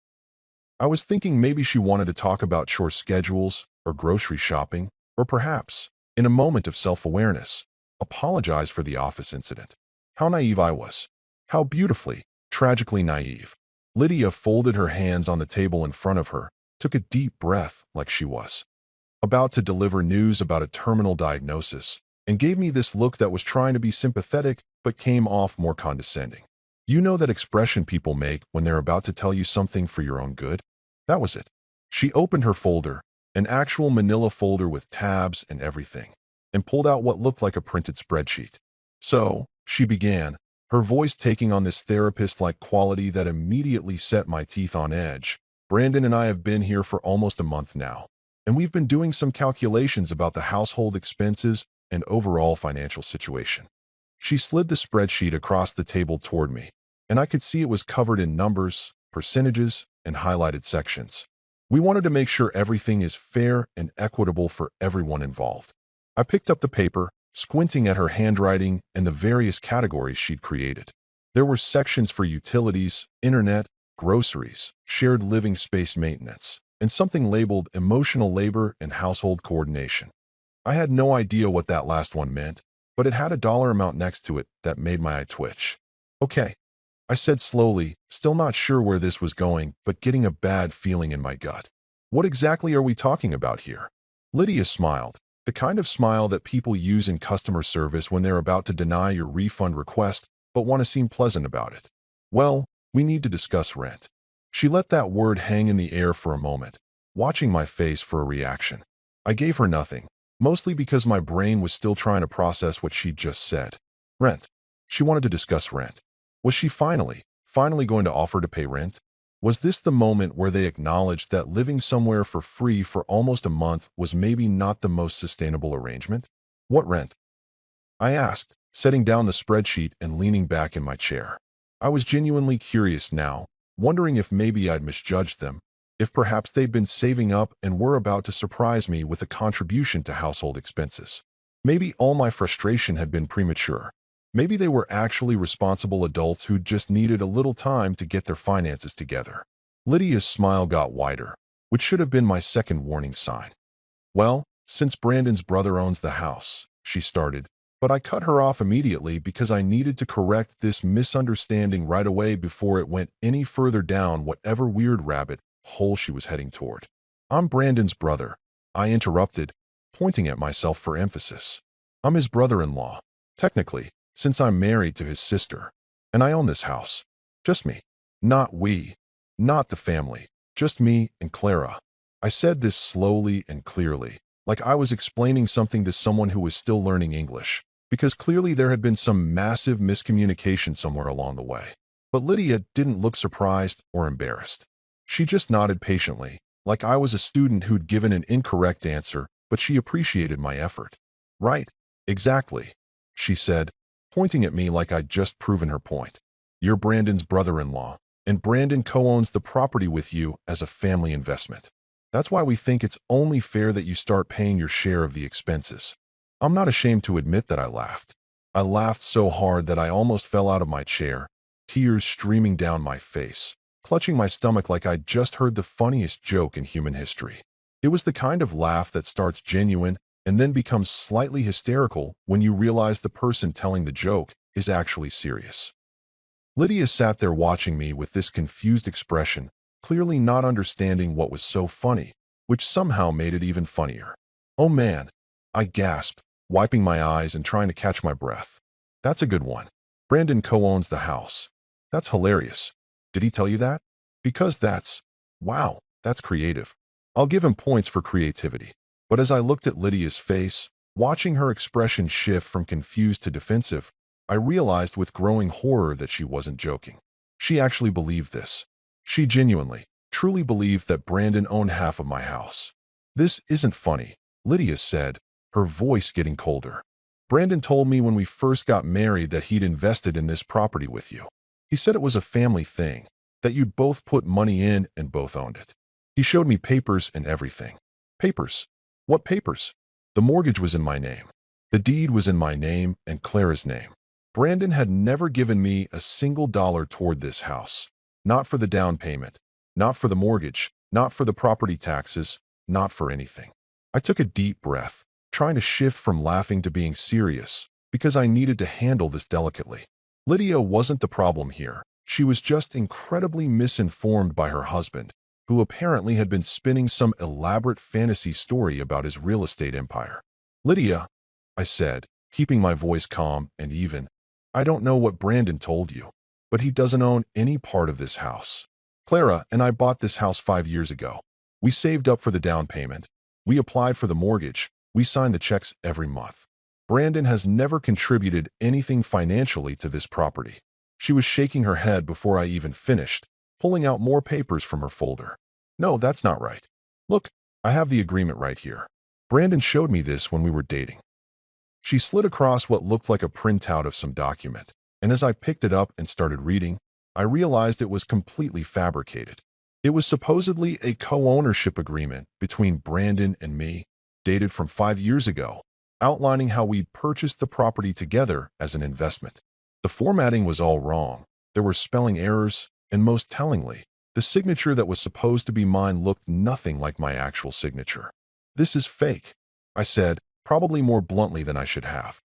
Speaker 1: I was thinking maybe she wanted to talk about chore schedules or grocery shopping, or perhaps, in a moment of self-awareness, apologize for the office incident. How naive I was. How beautifully, tragically naive. Lydia folded her hands on the table in front of her, took a deep breath like she was about to deliver news about a terminal diagnosis, and gave me this look that was trying to be sympathetic but came off more condescending. You know that expression people make when they're about to tell you something for your own good? That was it. She opened her folder, an actual manila folder with tabs and everything, and pulled out what looked like a printed spreadsheet. "So," she began, her voice taking on this therapist-like quality that immediately set my teeth on edge. "Brandon and I have been here for almost a month now, and we've been doing some calculations about the household expenses and overall financial situation." She slid the spreadsheet across the table toward me, and I could see it was covered in numbers, percentages, and highlighted sections. "We wanted to make sure everything is fair and equitable for everyone involved." I picked up the paper, squinting at her handwriting and the various categories she'd created. There were sections for utilities, internet, groceries, shared living space maintenance, and something labeled emotional labor and household coordination. I had no idea what that last one meant, but it had a dollar amount next to it that made my eye twitch. "Okay," I said slowly, still not sure where this was going, but getting a bad feeling in my gut. "What exactly are we talking about here?" Lydia smiled, the kind of smile that people use in customer service when they're about to deny your refund request but want to seem pleasant about it. "Well, we need to discuss rent." She let that word hang in the air for a moment, watching my face for a reaction. I gave her nothing, mostly because my brain was still trying to process what she'd just said. Rent. She wanted to discuss rent. Was she finally going to offer to pay rent? Was this the moment where they acknowledged that living somewhere for free for almost a month was maybe not the most sustainable arrangement? "What rent?" I asked, setting down the spreadsheet and leaning back in my chair. I was genuinely curious now, wondering if maybe I'd misjudged them, if perhaps they'd been saving up and were about to surprise me with a contribution to household expenses. Maybe all my frustration had been premature. Maybe they were actually responsible adults who just needed a little time to get their finances together. Lydia's smile got wider, which should have been my second warning sign. Well, since Brandon's brother owns the house, she started, but I cut her off immediately because I needed to correct this misunderstanding right away before it went any further down whatever weird rabbit hole she was heading toward. I'm Brandon's brother, I interrupted, pointing at myself for emphasis. I'm his brother-in-law, technically, since I'm married to his sister, and I own this house. Just me. Not we. Not the family. Just me and Clara. I said this slowly and clearly, like I was explaining something to someone who was still learning English, because clearly there had been some massive miscommunication somewhere along the way. But Lydia didn't look surprised or embarrassed. She just nodded patiently, like I was a student who'd given an incorrect answer, but she appreciated my effort. Right, exactly, she said, pointing at me like I'd just proven her point. You're Brandon's brother-in-law, and Brandon co-owns the property with you as a family investment. That's why we think it's only fair that you start paying your share of the expenses. I'm not ashamed to admit that I laughed. I laughed so hard that I almost fell out of my chair, tears streaming down my face, clutching my stomach like I'd just heard the funniest joke in human history. It was the kind of laugh that starts genuine and then becomes slightly hysterical when you realize the person telling the joke is actually serious. Lydia sat there watching me with this confused expression, clearly not understanding what was so funny, which somehow made it even funnier. Oh man, I gasped, wiping my eyes and trying to catch my breath. That's a good one. Brandon co-owns the house. That's hilarious. Did he tell you that? Because wow, that's creative. I'll give him points for creativity. But as I looked at Lydia's face, watching her expression shift from confused to defensive, I realized with growing horror that she wasn't joking. She actually believed this. She genuinely, truly believed that Brandon owned half of my house. This isn't funny, Lydia said, her voice getting colder. Brandon told me when we first got married that he'd invested in this property with you. He said it was a family thing, that you'd both put money in and both owned it. He showed me papers and everything. Papers? What papers? The mortgage was in my name. The deed was in my name and Clara's name. Brandon had never given me a single dollar toward this house. Not for the down payment, not for the mortgage, not for the property taxes, not for anything. I took a deep breath, trying to shift from laughing to being serious, because I needed to handle this delicately. Lydia wasn't the problem here. She was just incredibly misinformed by her husband, who apparently had been spinning some elaborate fantasy story about his real estate empire. Lydia, I said, keeping my voice calm and even, I don't know what Brandon told you, but he doesn't own any part of this house. Clara and I bought this house 5 years ago. We saved up for the down payment. We applied for the mortgage. We signed the checks every month. Brandon has never contributed anything financially to this property. She was shaking her head before I even finished, pulling out more papers from her folder. No, that's not right. Look, I have the agreement right here. Brandon showed me this when we were dating. She slid across what looked like a printout of some document, and as I picked it up and started reading, I realized it was completely fabricated. It was supposedly a co-ownership agreement between Brandon and me, dated from 5 years ago, outlining how we'd purchased the property together as an investment. The formatting was all wrong. There were spelling errors, and most tellingly, the signature that was supposed to be mine looked nothing like my actual signature. This is fake, I said, probably more bluntly than I should have.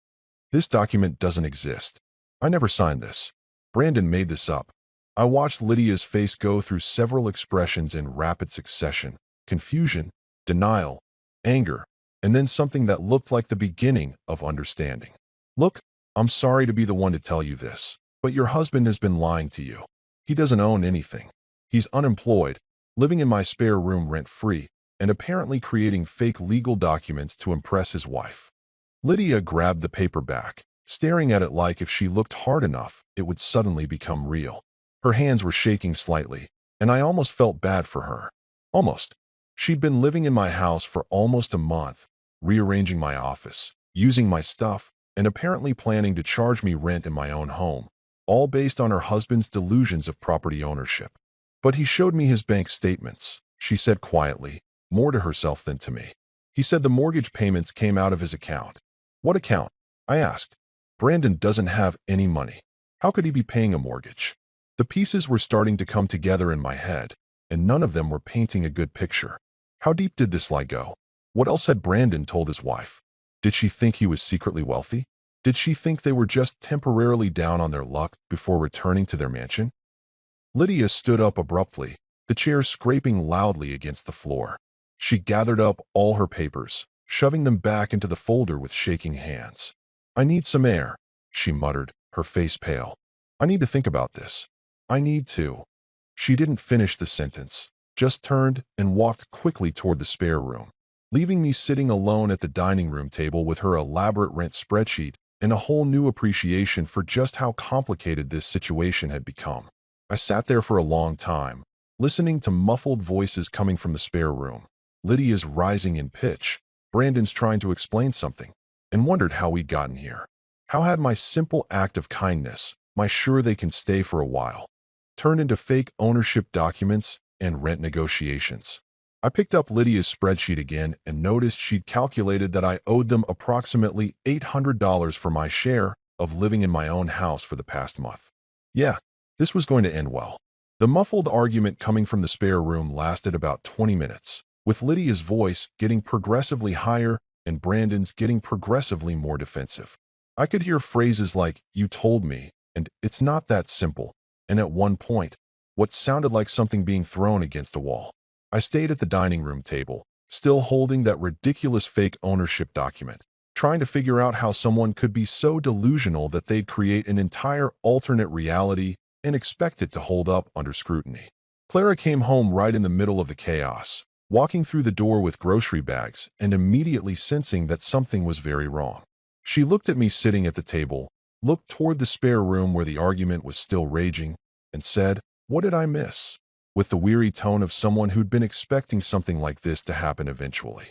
Speaker 1: This document doesn't exist. I never signed this. Brandon made this up. I watched Lydia's face go through several expressions in rapid succession: confusion, denial, anger, and then something that looked like the beginning of understanding. Look, I'm sorry to be the one to tell you this, but your husband has been lying to you. He doesn't own anything. He's unemployed, living in my spare room rent-free, and apparently creating fake legal documents to impress his wife. Lydia grabbed the paper back, staring at it like if she looked hard enough, it would suddenly become real. Her hands were shaking slightly, and I almost felt bad for her. Almost. She'd been living in my house for almost a month, rearranging my office, using my stuff, and apparently planning to charge me rent in my own home, all based on her husband's delusions of property ownership. But he showed me his bank statements, she said quietly, more to herself than to me. He said the mortgage payments came out of his account. What account? I asked. Brandon doesn't have any money. How could he be paying a mortgage? The pieces were starting to come together in my head, and none of them were painting a good picture. How deep did this lie go? What else had Brandon told his wife? Did she think he was secretly wealthy? Did she think they were just temporarily down on their luck before returning to their mansion? Lydia stood up abruptly, the chair scraping loudly against the floor. She gathered up all her papers, shoving them back into the folder with shaking hands. I need some air, she muttered, her face pale. I need to think about this. I need to. She didn't finish the sentence, just turned and walked quickly toward the spare room, leaving me sitting alone at the dining room table with her elaborate rent spreadsheet and a whole new appreciation for just how complicated this situation had become. I sat there for a long time, listening to muffled voices coming from the spare room. Lydia's rising in pitch, Brandon's trying to explain something, and wondered how we'd gotten here. How had my simple act of kindness, my sure they can stay for a while, turned into fake ownership documents and rent negotiations? I picked up Lydia's spreadsheet again and noticed she'd calculated that I owed them approximately $800 for my share of living in my own house for the past month. Yeah, this was going to end well. The muffled argument coming from the spare room lasted about 20 minutes, with Lydia's voice getting progressively higher and Brandon's getting progressively more defensive. I could hear phrases like, "You told me," and "It's not that simple," and at one point, what sounded like something being thrown against a wall. I stayed at the dining room table, still holding that ridiculous fake ownership document, trying to figure out how someone could be so delusional that they'd create an entire alternate reality and expect it to hold up under scrutiny. Clara came home right in the middle of the chaos, walking through the door with grocery bags and immediately sensing that something was very wrong. She looked at me sitting at the table, looked toward the spare room where the argument was still raging, and said, "What did I miss?" with the weary tone of someone who'd been expecting something like this to happen eventually.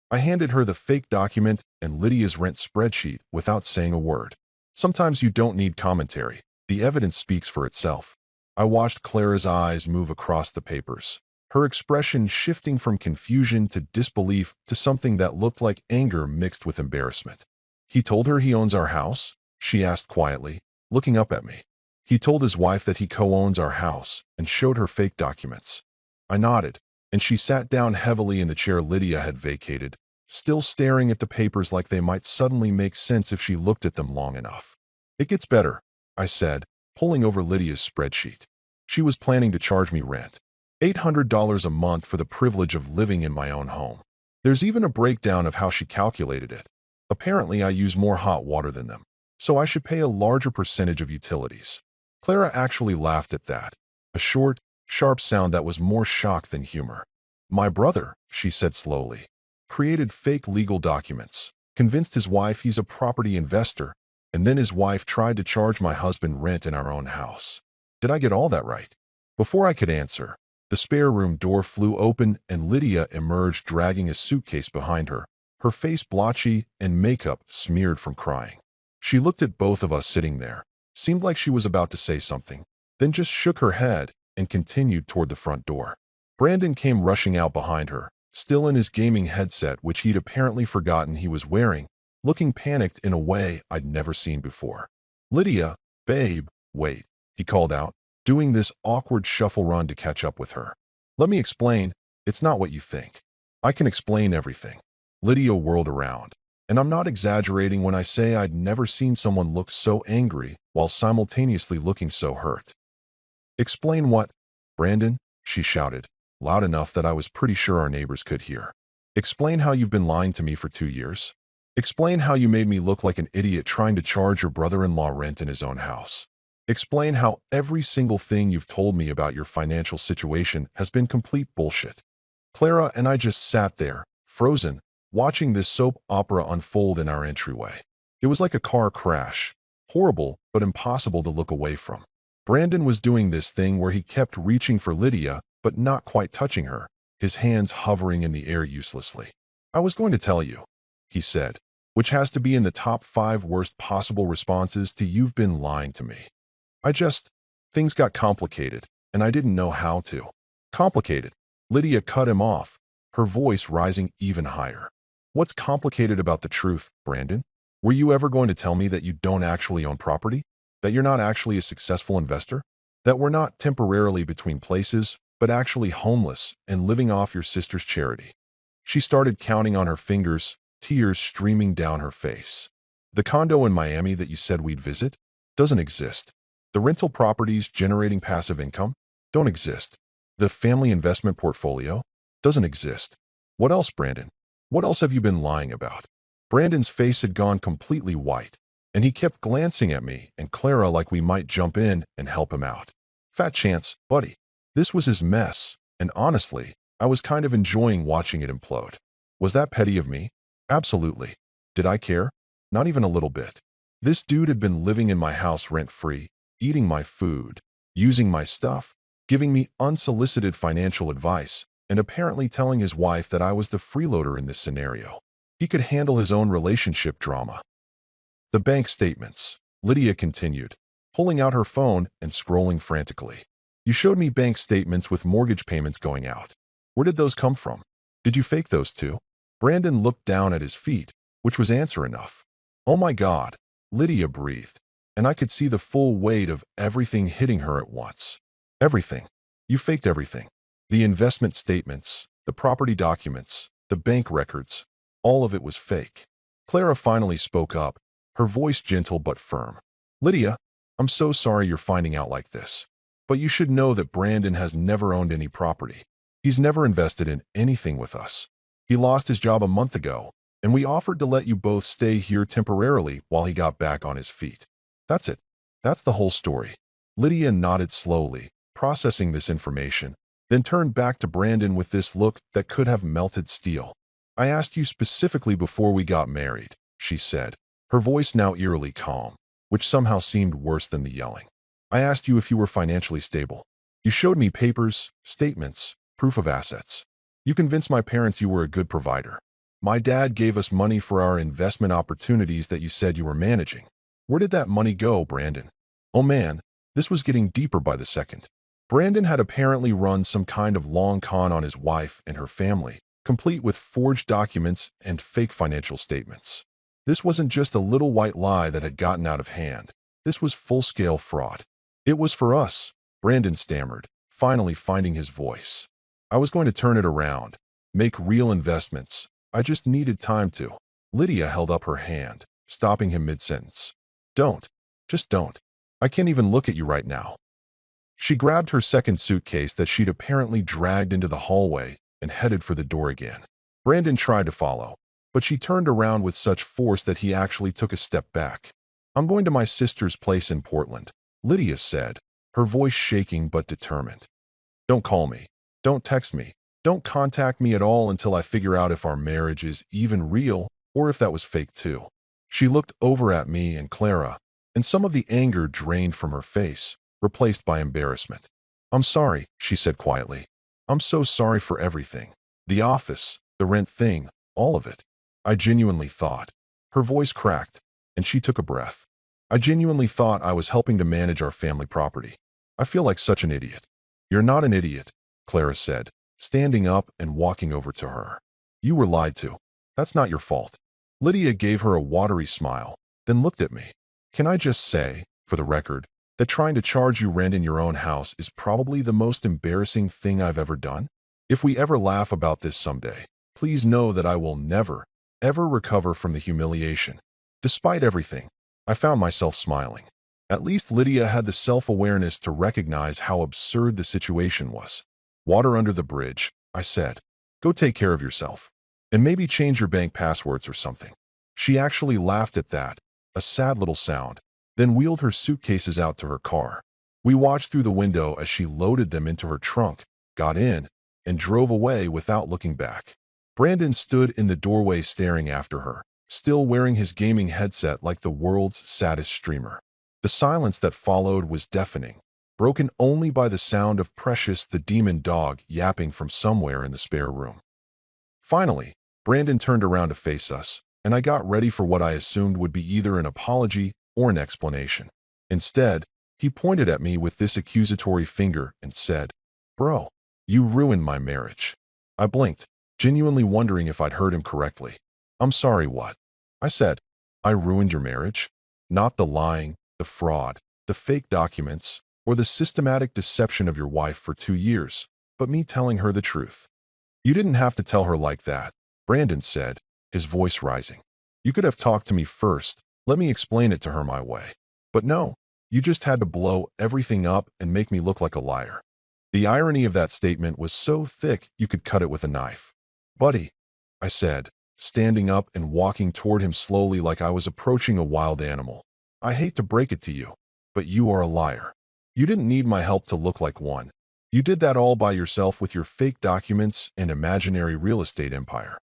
Speaker 1: I handed her the fake document and Lydia's rent spreadsheet without saying a word. Sometimes you don't need commentary. The evidence speaks for itself. I watched Clara's eyes move across the papers, her expression shifting from confusion to disbelief to something that looked like anger mixed with embarrassment. "He told her he owns our house?" she asked quietly, looking up at me. "He told his wife that he co-owns our house and showed her fake documents." I nodded, and she sat down heavily in the chair Lydia had vacated, still staring at the papers like they might suddenly make sense if she looked at them long enough. "It gets better," I said, pulling over Lydia's spreadsheet. She was planning to charge me rent, $800 a month for the privilege of living in my own home. There's even a breakdown of how she calculated it. Apparently, I use more hot water than them, so I should pay a larger percentage of utilities. Clara actually laughed at that, a short, sharp sound that was more shock than humor. "My brother," she said slowly, "created fake legal documents, convinced his wife he's a property investor, and then his wife tried to charge my husband rent in our own house. Did I get all that right?" Before I could answer, the spare room door flew open and Lydia emerged dragging a suitcase behind her, her face blotchy and makeup smeared from crying. She looked at both of us sitting there, seemed like she was about to say something, then just shook her head and continued toward the front door. Brandon came rushing out behind her, still in his gaming headset which he'd apparently forgotten he was wearing, looking panicked in a way I'd never seen before. "Lydia, babe, wait," he called out, doing this awkward shuffle run to catch up with her. "Let me explain. It's not what you think. I can explain everything." Lydia whirled around, and I'm not exaggerating when I say I'd never seen someone look so angry while simultaneously looking so hurt. "Explain what, Brandon?" she shouted, loud enough that I was pretty sure our neighbors could hear. "Explain how you've been lying to me for 2 years. Explain how you made me look like an idiot trying to charge your brother-in-law rent in his own house. Explain how every single thing you've told me about your financial situation has been complete bullshit." Clara and I just sat there, frozen, watching this soap opera unfold in our entryway. It was like a car crash, horrible but impossible to look away from. Brandon was doing this thing where he kept reaching for Lydia, but not quite touching her, his hands hovering in the air uselessly. "I was going to tell you," he said, which has to be in the top 5 worst possible responses to "you've been lying to me." Things got complicated, and I didn't know how to. Complicated. Lydia cut him off, her voice rising even higher. What's complicated about the truth, Brandon? Were you ever going to tell me that you don't actually own property? That you're not actually a successful investor? That we're not temporarily between places, but actually homeless and living off your sister's charity? She started counting on her fingers, tears streaming down her face. The condo in Miami that you said we'd visit doesn't exist. The rental properties generating passive income don't exist. The family investment portfolio doesn't exist. What else, Brandon? What else have you been lying about? Brandon's face had gone completely white, and he kept glancing at me and Clara like we might jump in and help him out. Fat chance, buddy. This was his mess, and honestly, I was kind of enjoying watching it implode. Was that petty of me? Absolutely. Did I care? Not even a little bit. This dude had been living in my house rent-free, eating my food, using my stuff, giving me unsolicited financial advice, and apparently telling his wife that I was the freeloader in this scenario. He could handle his own relationship drama. The bank statements, Lydia continued, pulling out her phone and scrolling frantically. You showed me bank statements with mortgage payments going out. Where did those come from? Did you fake those too? Brandon looked down at his feet, which was answer enough. Oh my God, Lydia breathed, and I could see the full weight of everything hitting her at once. Everything. You faked everything. The investment statements, the property documents, the bank records, all of it was fake. Clara finally spoke up, her voice gentle but firm. Lydia, I'm so sorry you're finding out like this. But you should know that Brandon has never owned any property. He's never invested in anything with us. He lost his job a month ago, and we offered to let you both stay here temporarily while he got back on his feet. That's it. That's the whole story. Lydia nodded slowly, processing this information, then turned back to Brandon with this look that could have melted steel. I asked you specifically before we got married, she said, her voice now eerily calm, which somehow seemed worse than the yelling. I asked you if you were financially stable. You showed me papers, statements, proof of assets. You convinced my parents you were a good provider. My dad gave us money for our investment opportunities that you said you were managing. Where did that money go, Brandon? Oh man, this was getting deeper by the second. Brandon had apparently run some kind of long con on his wife and her family, complete with forged documents and fake financial statements. This wasn't just a little white lie that had gotten out of hand. This was full-scale fraud. It was for us, Brandon stammered, finally finding his voice. I was going to turn it around, make real investments. I just needed time to. Lydia held up her hand, stopping him mid-sentence. Don't. Just don't. I can't even look at you right now. She grabbed her second suitcase that she'd apparently dragged into the hallway and headed for the door again. Brandon tried to follow, but she turned around with such force that he actually took a step back. I'm going to my sister's place in Portland, Lydia said, her voice shaking but determined. Don't call me. Don't text me. Don't contact me at all until I figure out if our marriage is even real or if that was fake too. She looked over at me and Clara, and some of the anger drained from her face, replaced by embarrassment. I'm sorry, she said quietly. I'm so sorry for everything. The office, the rent thing, all of it. I genuinely thought. Her voice cracked, and she took a breath. I genuinely thought I was helping to manage our family property. I feel like such an idiot. You're not an idiot, Clara said, standing up and walking over to her. You were lied to. That's not your fault. Lydia gave her a watery smile, then looked at me. Can I just say, for the record, that trying to charge you rent in your own house is probably the most embarrassing thing I've ever done? If we ever laugh about this someday, please know that I will never, ever recover from the humiliation. Despite everything, I found myself smiling. At least Lydia had the self-awareness to recognize how absurd the situation was. Water under the bridge, I said. Go take care of yourself. And maybe change your bank passwords or something. She actually laughed at that, a sad little sound, then wheeled her suitcases out to her car. We watched through the window as she loaded them into her trunk, got in, and drove away without looking back. Brandon stood in the doorway staring after her, still wearing his gaming headset like the world's saddest streamer. The silence that followed was deafening, broken only by the sound of Precious the demon dog yapping from somewhere in the spare room. Finally, Brandon turned around to face us, and I got ready for what I assumed would be either an apology or an explanation. Instead, he pointed at me with this accusatory finger and said, Bro, You ruined my marriage. I blinked, genuinely wondering if I'd heard him correctly. I'm sorry, what? I said. I ruined your marriage? Not the lying, the fraud, the fake documents, or the systematic deception of your wife for 2 years, but me telling her the truth. You didn't have to tell her like that, Brandon said, his voice rising. You could have talked to me first, let me explain it to her my way. But no, you just had to blow everything up and make me look like a liar. The irony of that statement was so thick you could cut it with a knife. Buddy, I said, standing up and walking toward him slowly like I was approaching a wild animal. I hate to break it to you, but you are a liar. You didn't need my help to look like one. You did that all by yourself with your fake documents and imaginary real estate empire.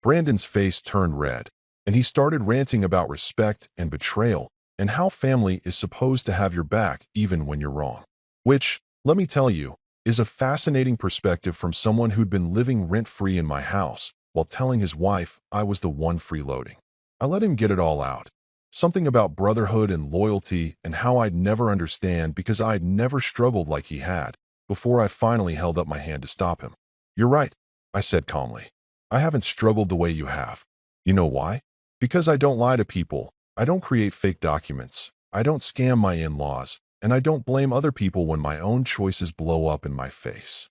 Speaker 1: Brandon's face turned red, and he started ranting about respect and betrayal and how family is supposed to have your back even when you're wrong. Which, let me tell you, is a fascinating perspective from someone who'd been living rent-free in my house while telling his wife I was the one freeloading. I let him get it all out. Something about brotherhood and loyalty and how I'd never understand because I'd never struggled like he had, before I finally held up my hand to stop him. You're right, I said calmly. I haven't struggled the way you have. You know why? Because I don't lie to people. I don't create fake documents. I don't scam my in-laws. And I don't blame other people when my own choices blow up in my face.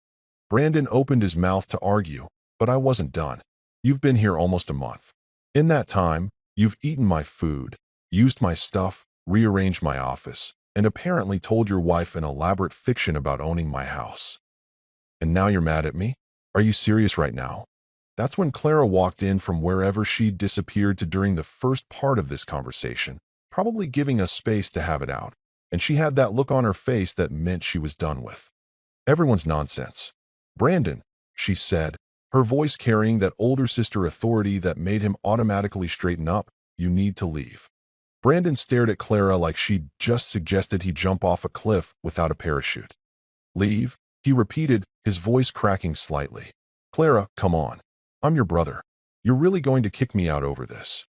Speaker 1: Brandon opened his mouth to argue, but I wasn't done. You've been here almost a month. In that time, you've eaten my food, used my stuff, rearranged my office, and apparently told your wife an elaborate fiction about owning my house. And now you're mad at me? Are you serious right now? That's when Clara walked in from wherever she'd disappeared to during the first part of this conversation, probably giving us space to have it out. And she had that look on her face that meant she was done with. Everyone's nonsense. Brandon, she said, her voice carrying that older sister authority that made him automatically straighten up, you need to leave. Brandon stared at Clara like she'd just suggested he jump off a cliff without a parachute. Leave, he repeated, his voice cracking slightly. Clara, come on. I'm your brother. You're really going to kick me out over this.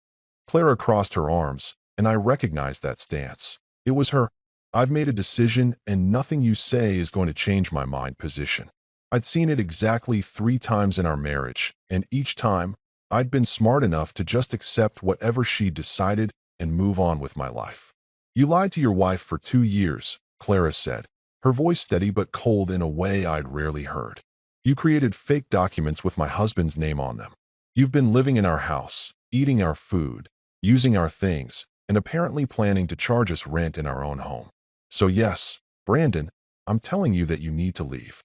Speaker 1: Clara crossed her arms, and I recognized that stance. It was her, I've made a decision and nothing you say is going to change my mind position. I'd seen it exactly 3 times in our marriage, and each time, I'd been smart enough to just accept whatever she decided and move on with my life. You lied to your wife for 2 years, Clara said, her voice steady but cold in a way I'd rarely heard. You created fake documents with my husband's name on them. You've been living in our house, eating our food, using our things, and apparently planning to charge us rent in our own home. So yes, Brandon, I'm telling you that you need to leave.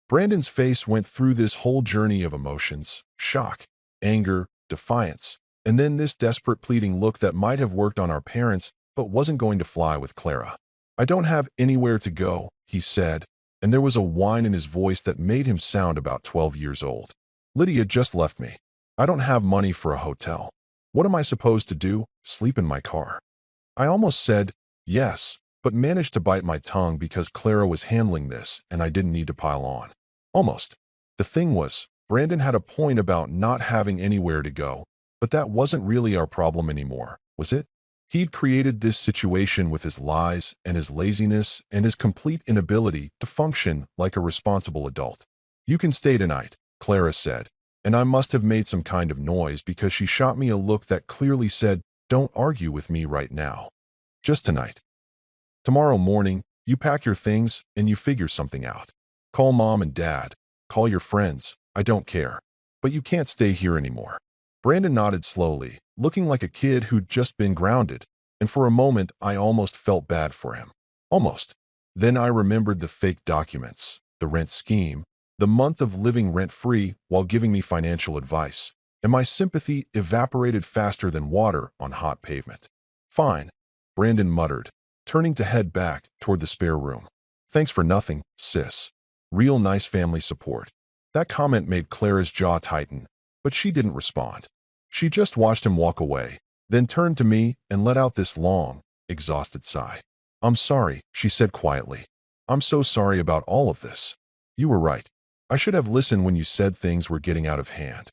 Speaker 1: Brandon's face went through this whole journey of emotions, shock, anger, defiance, and then this desperate pleading look that might have worked on our parents but wasn't going to fly with Clara. I don't have anywhere to go, he said, and there was a whine in his voice that made him sound about 12 years old. Lydia just left me. I don't have money for a hotel. What am I supposed to do? Sleep in my car? I almost said yes, but managed to bite my tongue because Clara was handling this and I didn't need to pile on. Almost. The thing was, Brandon had a point about not having anywhere to go, but that wasn't really our problem anymore, was it? He'd created this situation with his lies and his laziness and his complete inability to function like a responsible adult. You can stay tonight, Clara said, and I must have made some kind of noise because she shot me a look that clearly said, don't argue with me right now. Just tonight. Tomorrow morning, you pack your things and you figure something out. Call mom and dad. Call your friends. I don't care. But you can't stay here anymore. Brandon nodded slowly, looking like a kid who'd just been grounded, and for a moment I almost felt bad for him. Almost. Then I remembered the fake documents, the rent scheme, the month of living rent-free while giving me financial advice, and my sympathy evaporated faster than water on hot pavement. Fine, Brandon muttered, turning to head back toward the spare room. Thanks for nothing, sis. Real nice family support. That comment made Clara's jaw tighten, but she didn't respond. She just watched him walk away, then turned to me and let out this long, exhausted sigh. I'm sorry, she said quietly. I'm so sorry about all of this. You were right. I should have listened when you said things were getting out of hand.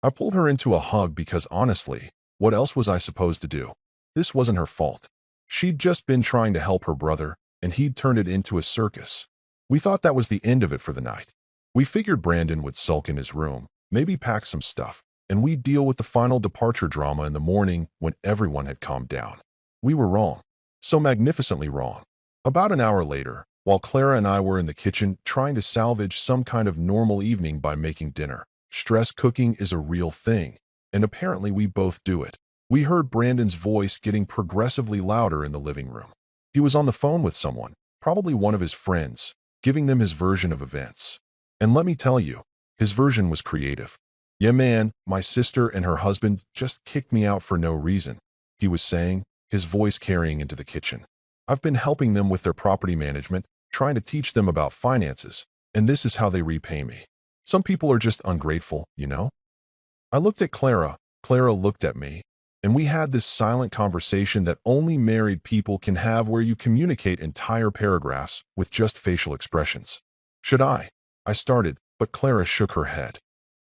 Speaker 1: I pulled her into a hug because honestly, what else was I supposed to do? This wasn't her fault. She'd just been trying to help her brother, and he'd turned it into a circus. We thought that was the end of it for the night. We figured Brandon would sulk in his room, maybe pack some stuff, and we'd deal with the final departure drama in the morning when everyone had calmed down. We were wrong. So magnificently wrong. About an hour later, while Clara and I were in the kitchen trying to salvage some kind of normal evening by making dinner, stress cooking is a real thing, and apparently we both do it. We heard Brandon's voice getting progressively louder in the living room. He was on the phone with someone, probably one of his friends, giving them his version of events. And let me tell you, his version was creative. Yeah, man, my sister and her husband just kicked me out for no reason, he was saying, his voice carrying into the kitchen. I've been helping them with their property management, trying to teach them about finances, and this is how they repay me. Some people are just ungrateful, you know? I looked at Clara, Clara looked at me, and we had this silent conversation that only married people can have where you communicate entire paragraphs with just facial expressions. Should I? I started, but Clara shook her head.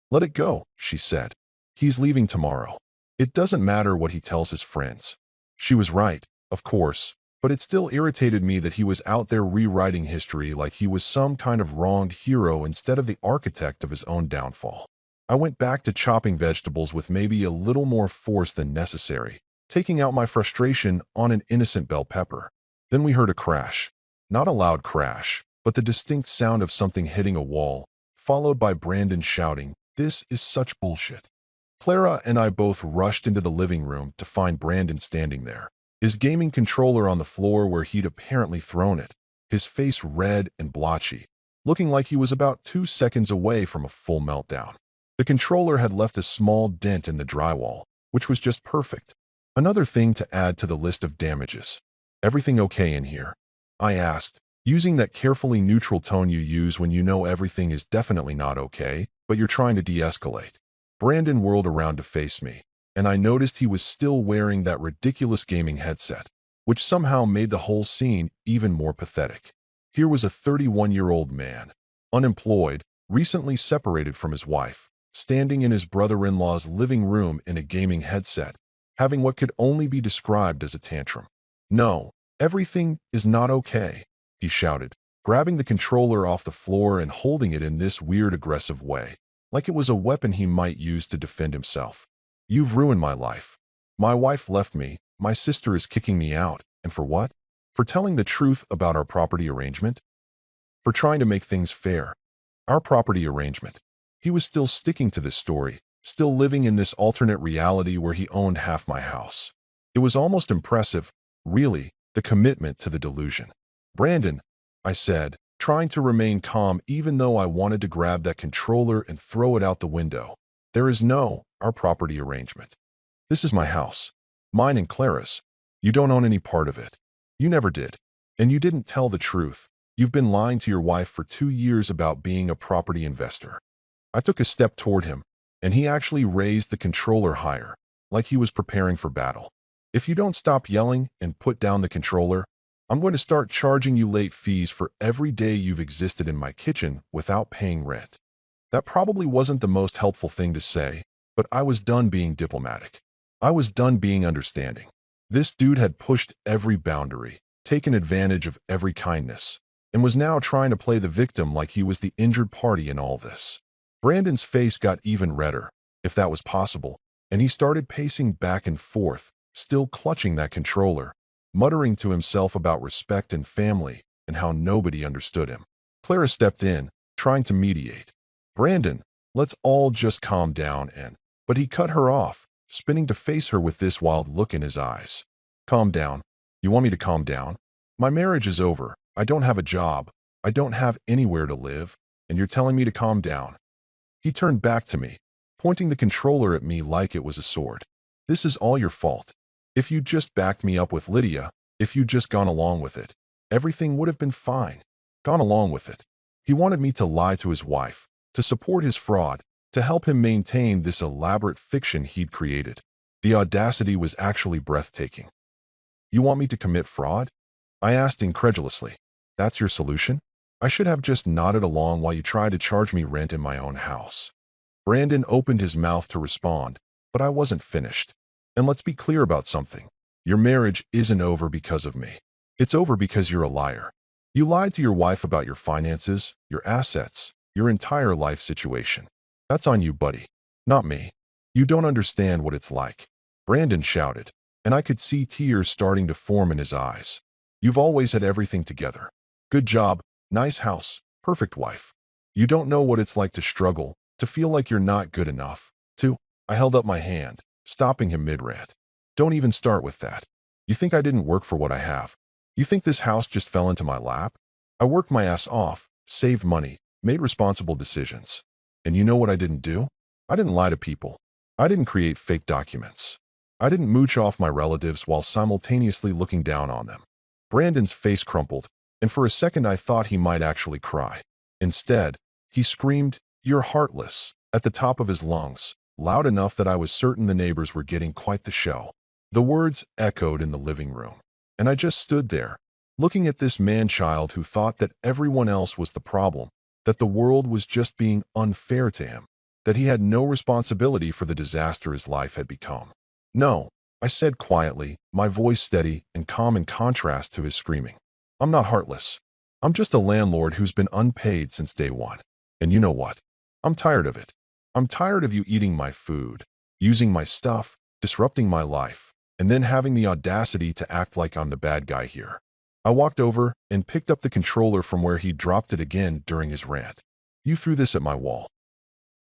Speaker 1: Let it go, she said. He's leaving tomorrow. It doesn't matter what he tells his friends. She was right, of course, but it still irritated me that he was out there rewriting history like he was some kind of wronged hero instead of the architect of his own downfall. I went back to chopping vegetables with maybe a little more force than necessary, taking out my frustration on an innocent bell pepper. Then we heard a crash. Not a loud crash, but the distinct sound of something hitting a wall, followed by Brandon shouting, "This is such bullshit." Clara and I both rushed into the living room to find Brandon standing there, his gaming controller on the floor where he'd apparently thrown it, his face red and blotchy, looking like he was about 2 seconds away from a full meltdown. The controller had left a small dent in the drywall, which was just perfect. Another thing to add to the list of damages. Everything okay in here? I asked, using that carefully neutral tone you use when you know everything is definitely not okay, but you're trying to de-escalate. Brandon whirled around to face me, and I noticed he was still wearing that ridiculous gaming headset, which somehow made the whole scene even more pathetic. Here was a 31-year-old man, unemployed, recently separated from his wife, standing in his brother-in-law's living room in a gaming headset, having what could only be described as a tantrum. "No, everything is not okay," he shouted, grabbing the controller off the floor and holding it in this weird aggressive way, like it was a weapon he might use to defend himself. "You've ruined my life. My wife left me, my sister is kicking me out, and for what? For telling the truth about our property arrangement? For trying to make things fair. Our property arrangement." He was still sticking to this story, still living in this alternate reality where he owned half my house. It was almost impressive, really, the commitment to the delusion. "Brandon," I said, trying to remain calm even though I wanted to grab that controller and throw it out the window. "There is no, our property arrangement. This is my house. Mine and Clara's. You don't own any part of it. You never did. And you didn't tell the truth. You've been lying to your wife for 2 years about being a property investor." I took a step toward him, and he actually raised the controller higher, like he was preparing for battle. "If you don't stop yelling and put down the controller, I'm going to start charging you late fees for every day you've existed in my kitchen without paying rent." That probably wasn't the most helpful thing to say, but I was done being diplomatic. I was done being understanding. This dude had pushed every boundary, taken advantage of every kindness, and was now trying to play the victim like he was the injured party in all this. Brandon's face got even redder, if that was possible, and he started pacing back and forth, still clutching that controller, muttering to himself about respect and family and how nobody understood him. Clara stepped in, trying to mediate. "Brandon, let's all just calm down but he cut her off, spinning to face her with this wild look in his eyes. "Calm down? You want me to calm down? My marriage is over. I don't have a job. I don't have anywhere to live, and you're telling me to calm down?" He turned back to me, pointing the controller at me like it was a sword. "This is all your fault. If you'd just backed me up with Lydia, if you'd just gone along with it, everything would have been fine. Gone along with it." He wanted me to lie to his wife, to support his fraud, to help him maintain this elaborate fiction he'd created. The audacity was actually breathtaking. "You want me to commit fraud?" I asked incredulously. "That's your solution?" I should have just nodded along while you tried to charge me rent in my own house. Brandon opened his mouth to respond, but I wasn't finished. "And let's be clear about something. Your marriage isn't over because of me. It's over because you're a liar. You lied to your wife about your finances, your assets, your entire life situation. That's on you, buddy. Not me. You don't understand what it's like. Brandon shouted, and I could see tears starting to form in his eyes. You've always had everything together. Good job, nice house, perfect wife. You don't know what it's like to struggle, to feel like you're not good enough. I held up my hand, stopping him mid-rant. Don't even start with that. You think I didn't work for what I have? You think this house just fell into my lap? I worked my ass off, saved money, made responsible decisions. And you know what I didn't do? I didn't lie to people. I didn't create fake documents. I didn't mooch off my relatives while simultaneously looking down on them. Brandon's face crumpled, and for a second I thought he might actually cry. Instead, he screamed, "You're heartless," at the top of his lungs, loud enough that I was certain the neighbors were getting quite the show. The words echoed in the living room, and I just stood there, looking at this man-child who thought that everyone else was the problem, that the world was just being unfair to him, that he had no responsibility for the disaster his life had become. "No," I said quietly, my voice steady and calm in contrast to his screaming. "I'm not heartless. I'm just a landlord who's been unpaid since day one. And you know what? I'm tired of it. I'm tired of you eating my food, using my stuff, disrupting my life, and then having the audacity to act like I'm the bad guy here." I walked over and picked up the controller from where he dropped it again during his rant. "You threw this at my wall.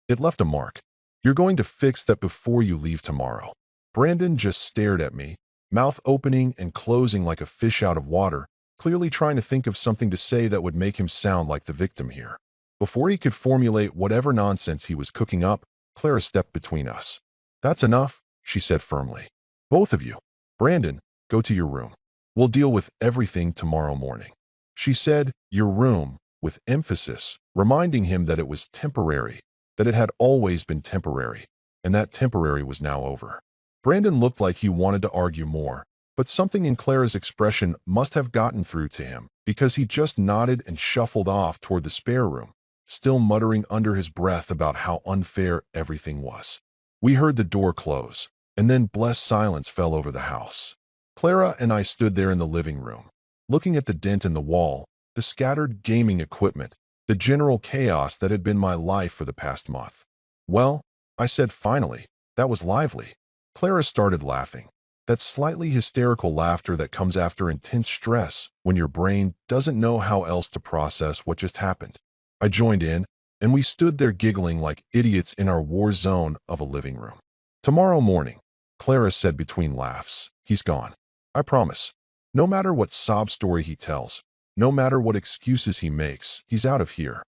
Speaker 1: It left a mark. You're going to fix that before you leave tomorrow." Brandon just stared at me, mouth opening and closing like a fish out of water, clearly trying to think of something to say that would make him sound like the victim here. Before he could formulate whatever nonsense he was cooking up, Clara stepped between us. "That's enough," she said firmly. "Both of you. Brandon, go to your room. We'll deal with everything tomorrow morning." She said, "your room," with emphasis, reminding him that it was temporary, that it had always been temporary, and that temporary was now over. Brandon looked like he wanted to argue more, but something in Clara's expression must have gotten through to him, because he just nodded and shuffled off toward the spare room, still muttering under his breath about how unfair everything was. We heard the door close, and then blessed silence fell over the house. Clara and I stood there in the living room, looking at the dent in the wall, the scattered gaming equipment, the general chaos that had been my life for the past month. "Well," I said finally, "that was lively." Clara started laughing, that slightly hysterical laughter that comes after intense stress when your brain doesn't know how else to process what just happened. I joined in, and we stood there giggling like idiots in our war zone of a living room. "Tomorrow morning," Clara said between laughs, "he's gone. I promise. No matter what sob story he tells, no matter what excuses he makes, he's out of here."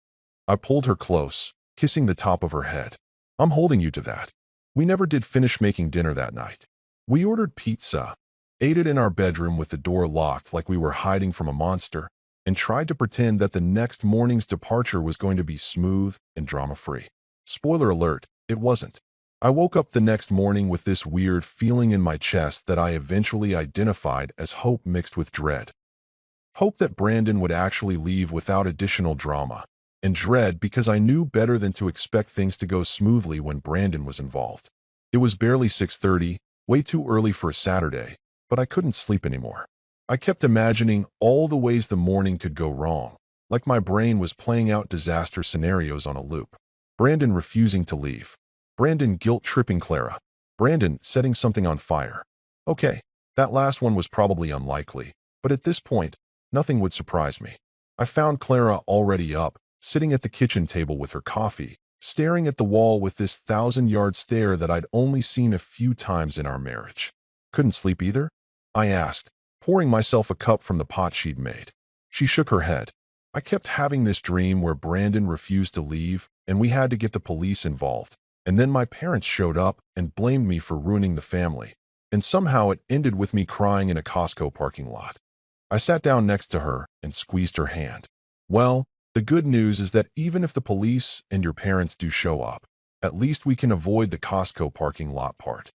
Speaker 1: I pulled her close, kissing the top of her head. "I'm holding you to that. We never did finish making dinner that night. We ordered pizza, ate it in our bedroom with the door locked like we were hiding from a monster, and tried to pretend that the next morning's departure was going to be smooth and drama-free. Spoiler alert, it wasn't. I woke up the next morning with this weird feeling in my chest that I eventually identified as hope mixed with dread. Hope that Brandon would actually leave without additional drama, and dread because I knew better than to expect things to go smoothly when Brandon was involved. It was barely 6:30, way too early for a Saturday, but I couldn't sleep anymore. I kept imagining all the ways the morning could go wrong, like my brain was playing out disaster scenarios on a loop. Brandon refusing to leave. Brandon guilt-tripping Clara. Brandon setting something on fire. Okay, that last one was probably unlikely, but at this point, nothing would surprise me. I found Clara already up, sitting at the kitchen table with her coffee, staring at the wall with this 1,000-yard stare that I'd only seen a few times in our marriage. "Couldn't sleep either?" I asked, pouring myself a cup from the pot she'd made. She shook her head. "I kept having this dream where Brandon refused to leave, and we had to get the police involved. And then my parents showed up and blamed me for ruining the family. And somehow it ended with me crying in a Costco parking lot." I sat down next to her and squeezed her hand. "Well, the good news is that even if the police and your parents do show up, at least we can avoid the Costco parking lot part.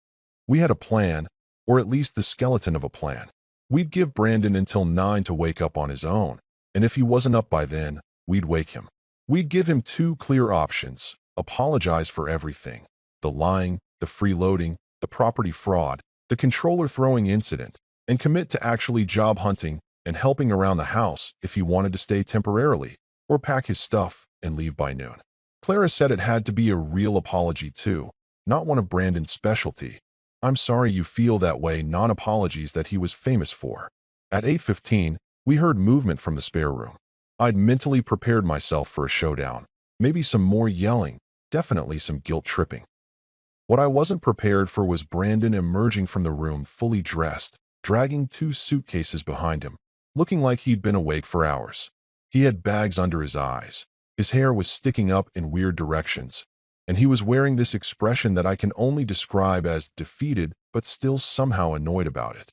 Speaker 1: We had a plan, or at least the skeleton of a plan. We'd give Brandon until 9 to wake up on his own, and if he wasn't up by then, we'd wake him. We'd give him two clear options: apologize for everything, the lying, the freeloading, the property fraud, the controller throwing incident, and commit to actually job hunting and helping around the house if he wanted to stay temporarily. or pack his stuff and leave by noon. Clara said it had to be a real apology too, not one of Brandon's specialty. I'm sorry you feel that way non-apologies that he was famous for. At 8:15, we heard movement from the spare room. I'd mentally prepared myself for a showdown. Maybe some more yelling, definitely some guilt tripping. What I wasn't prepared for was Brandon emerging from the room fully dressed, dragging 2 suitcases behind him, looking like he'd been awake for hours. He had bags under his eyes. His hair was sticking up in weird directions, and he was wearing this expression that I can only describe as defeated but still somehow annoyed about it.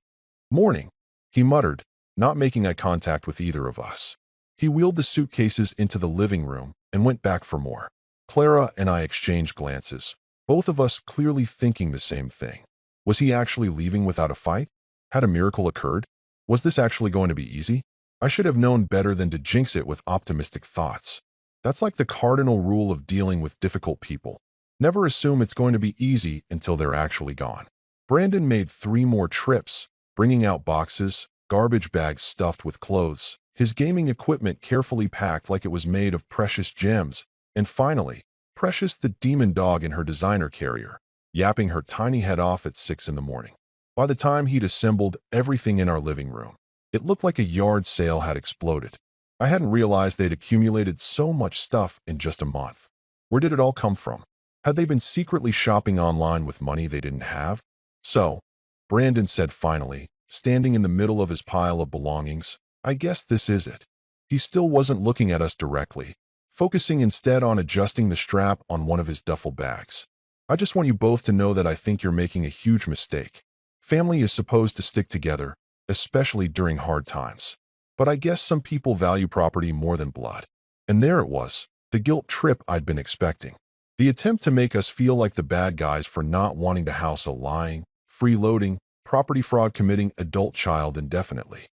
Speaker 1: "Morning," he muttered, not making eye contact with either of us. He wheeled the suitcases into the living room and went back for more. Clara and I exchanged glances, both of us clearly thinking the same thing. Was he actually leaving without a fight? Had a miracle occurred? Was this actually going to be easy? I should have known better than to jinx it with optimistic thoughts. That's like the cardinal rule of dealing with difficult people. Never assume it's going to be easy until they're actually gone. Brandon made 3 more trips, bringing out boxes, garbage bags stuffed with clothes, his gaming equipment carefully packed like it was made of precious gems, and finally, Precious the demon dog in her designer carrier, yapping her tiny head off at 6 in the morning. By the time he'd assembled everything in our living room, it looked like a yard sale had exploded. I hadn't realized they'd accumulated so much stuff in just a month. Where did it all come from? Had they been secretly shopping online with money they didn't have? "So," Brandon said finally, standing in the middle of his pile of belongings, "I guess this is it." He still wasn't looking at us directly, focusing instead on adjusting the strap on one of his duffel bags. "I just want you both to know that I think you're making a huge mistake. Family is supposed to stick together, especially during hard times. But I guess some people value property more than blood." And there it was, the guilt trip I'd been expecting. The attempt to make us feel like the bad guys for not wanting to house a lying, freeloading, property fraud committing adult child indefinitely.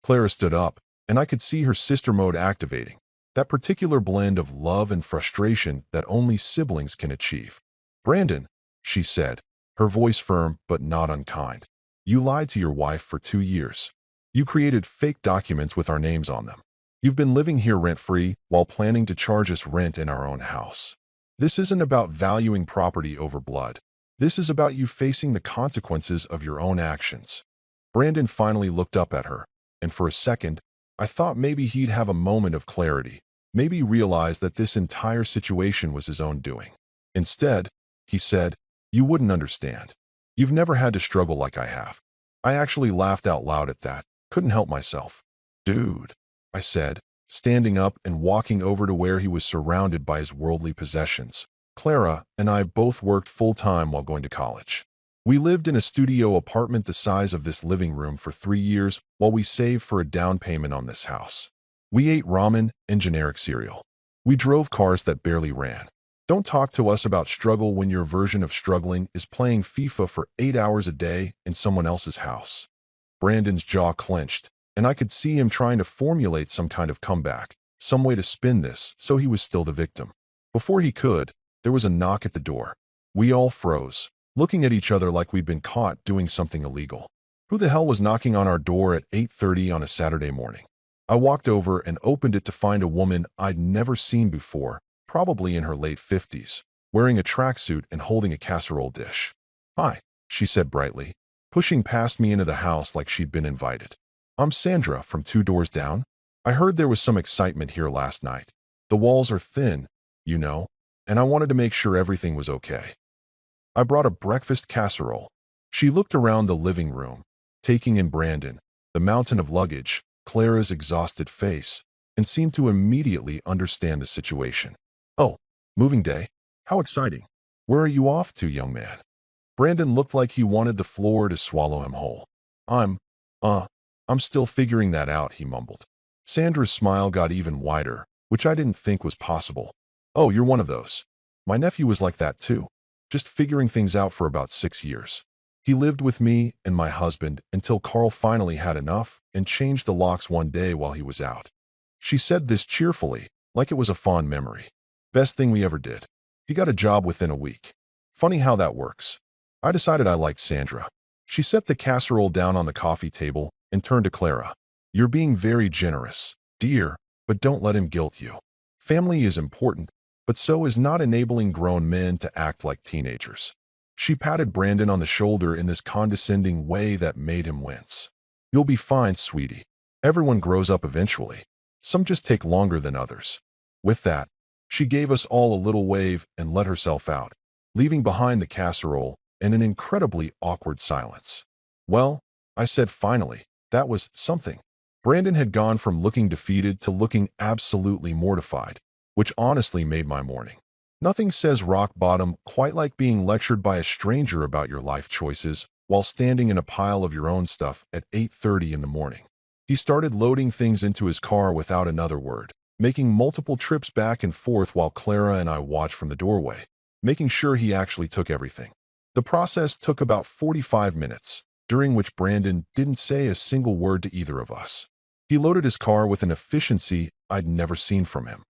Speaker 1: Clara stood up, and I could see her sister mode activating. That particular blend of love and frustration that only siblings can achieve. "Brandon," she said, her voice firm but not unkind, "you lied to your wife for 2 years. You created fake documents with our names on them. You've been living here rent-free while planning to charge us rent in our own house. This isn't about valuing property over blood. This is about you facing the consequences of your own actions." Brandon finally looked up at her, and for a second, I thought maybe he'd have a moment of clarity. Maybe realize that this entire situation was his own doing. Instead, he said, "You wouldn't understand. You've never had to struggle like I have." I actually laughed out loud at that. Couldn't help myself. "Dude," I said, standing up and walking over to where he was surrounded by his worldly possessions. "Clara and I both worked full-time while going to college. We lived in a studio apartment the size of this living room for 3 years while we saved for a down payment on this house. We ate ramen and generic cereal. We drove cars that barely ran. Don't talk to us about struggle when your version of struggling is playing FIFA for 8 hours a day in someone else's house." Brandon's jaw clenched, and I could see him trying to formulate some kind of comeback, some way to spin this so he was still the victim. Before he could, there was a knock at the door. We all froze, looking at each other like we'd been caught doing something illegal. Who the hell was knocking on our door at 8:30 on a Saturday morning? I walked over and opened it to find a woman I'd never seen before, probably in her late 50s, wearing a tracksuit and holding a casserole dish. "Hi," she said brightly, pushing past me into the house like she'd been invited. "I'm Sandra from 2 doors down. I heard there was some excitement here last night. The walls are thin, you know, and I wanted to make sure everything was okay. I brought a breakfast casserole." She looked around the living room, taking in Brandon, the mountain of luggage, Clara's exhausted face, and seemed to immediately understand the situation. "Oh, moving day? How exciting. Where are you off to, young man?" Brandon looked like he wanted the floor to swallow him whole. I'm, I'm still figuring that out," he mumbled. Sandra's smile got even wider, which I didn't think was possible. "Oh, you're one of those. My nephew was like that too. Just figuring things out for about 6 years. He lived with me and my husband until Carl finally had enough and changed the locks one day while he was out." She said this cheerfully, like it was a fond memory. "Best thing we ever did. He got a job within a week. Funny how that works." I decided I liked Sandra. She set the casserole down on the coffee table and turned to Clara. "You're being very generous, dear. but don't let him guilt you. Family is important, but so is not enabling grown men to act like teenagers. She patted Brandon on the shoulder in this condescending way that made him wince. You'll be fine, sweetie. Everyone grows up eventually. Some just take longer than others. With that, she gave us all a little wave and let herself out, leaving behind the casserole and an incredibly awkward silence. Well, I said finally, that was something. Brandon had gone from looking defeated to looking absolutely mortified, which honestly made my morning. Nothing says rock bottom quite like being lectured by a stranger about your life choices while standing in a pile of your own stuff at 8:30 in the morning. He started loading things into his car without another word, making multiple trips back and forth while Clara and I watched from the doorway, making sure he actually took everything. The process took about 45 minutes, during which Brandon didn't say a single word to either of us. He loaded his car with an efficiency I'd never seen from him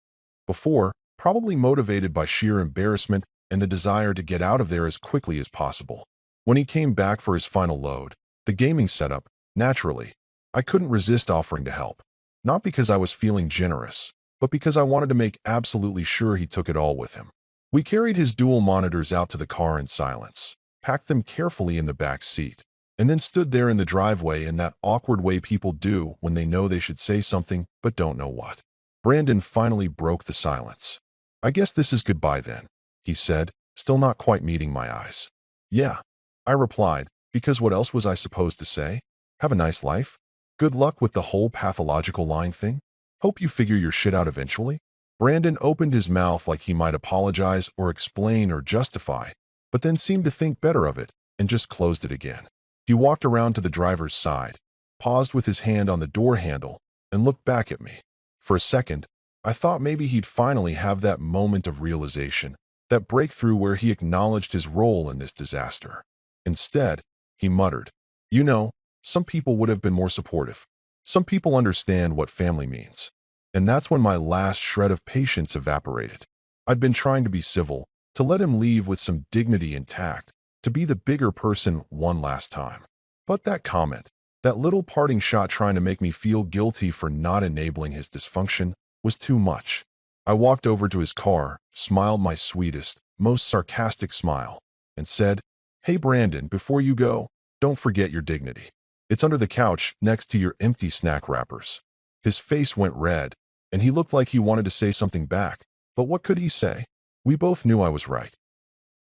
Speaker 1: before, probably motivated by sheer embarrassment and the desire to get out of there as quickly as possible. When he came back for his final load, the gaming setup, naturally, I couldn't resist offering to help. Not because I was feeling generous, but because I wanted to make absolutely sure he took it all with him. We carried his dual monitors out to the car in silence, packed them carefully in the back seat, and then stood there in the driveway in that awkward way people do when they know they should say something but don't know what. Brandon finally broke the silence. I guess this is goodbye then, he said, still not quite meeting my eyes. Yeah, I replied, because what else was I supposed to say? Have a nice life? Good luck with the whole pathological lying thing? Hope you figure your shit out eventually? Brandon opened his mouth like he might apologize or explain or justify, but then seemed to think better of it and just closed it again. He walked around to the driver's side, paused with his hand on the door handle, and looked back at me. For a second, I thought maybe he'd finally have that moment of realization, that breakthrough where he acknowledged his role in this disaster. Instead, he muttered, "You know, some people would have been more supportive. Some people understand what family means." And that's when my last shred of patience evaporated. I'd been trying to be civil, to let him leave with some dignity intact, to be the bigger person one last time. But that comment, that little parting shot trying to make me feel guilty for not enabling his dysfunction, was too much. I walked over to his car, smiled my sweetest, most sarcastic smile, and said, "Hey Brandon, before you go, don't forget your dignity. It's under the couch next to your empty snack wrappers." His face went red, and he looked like he wanted to say something back, but what could he say? We both knew I was right.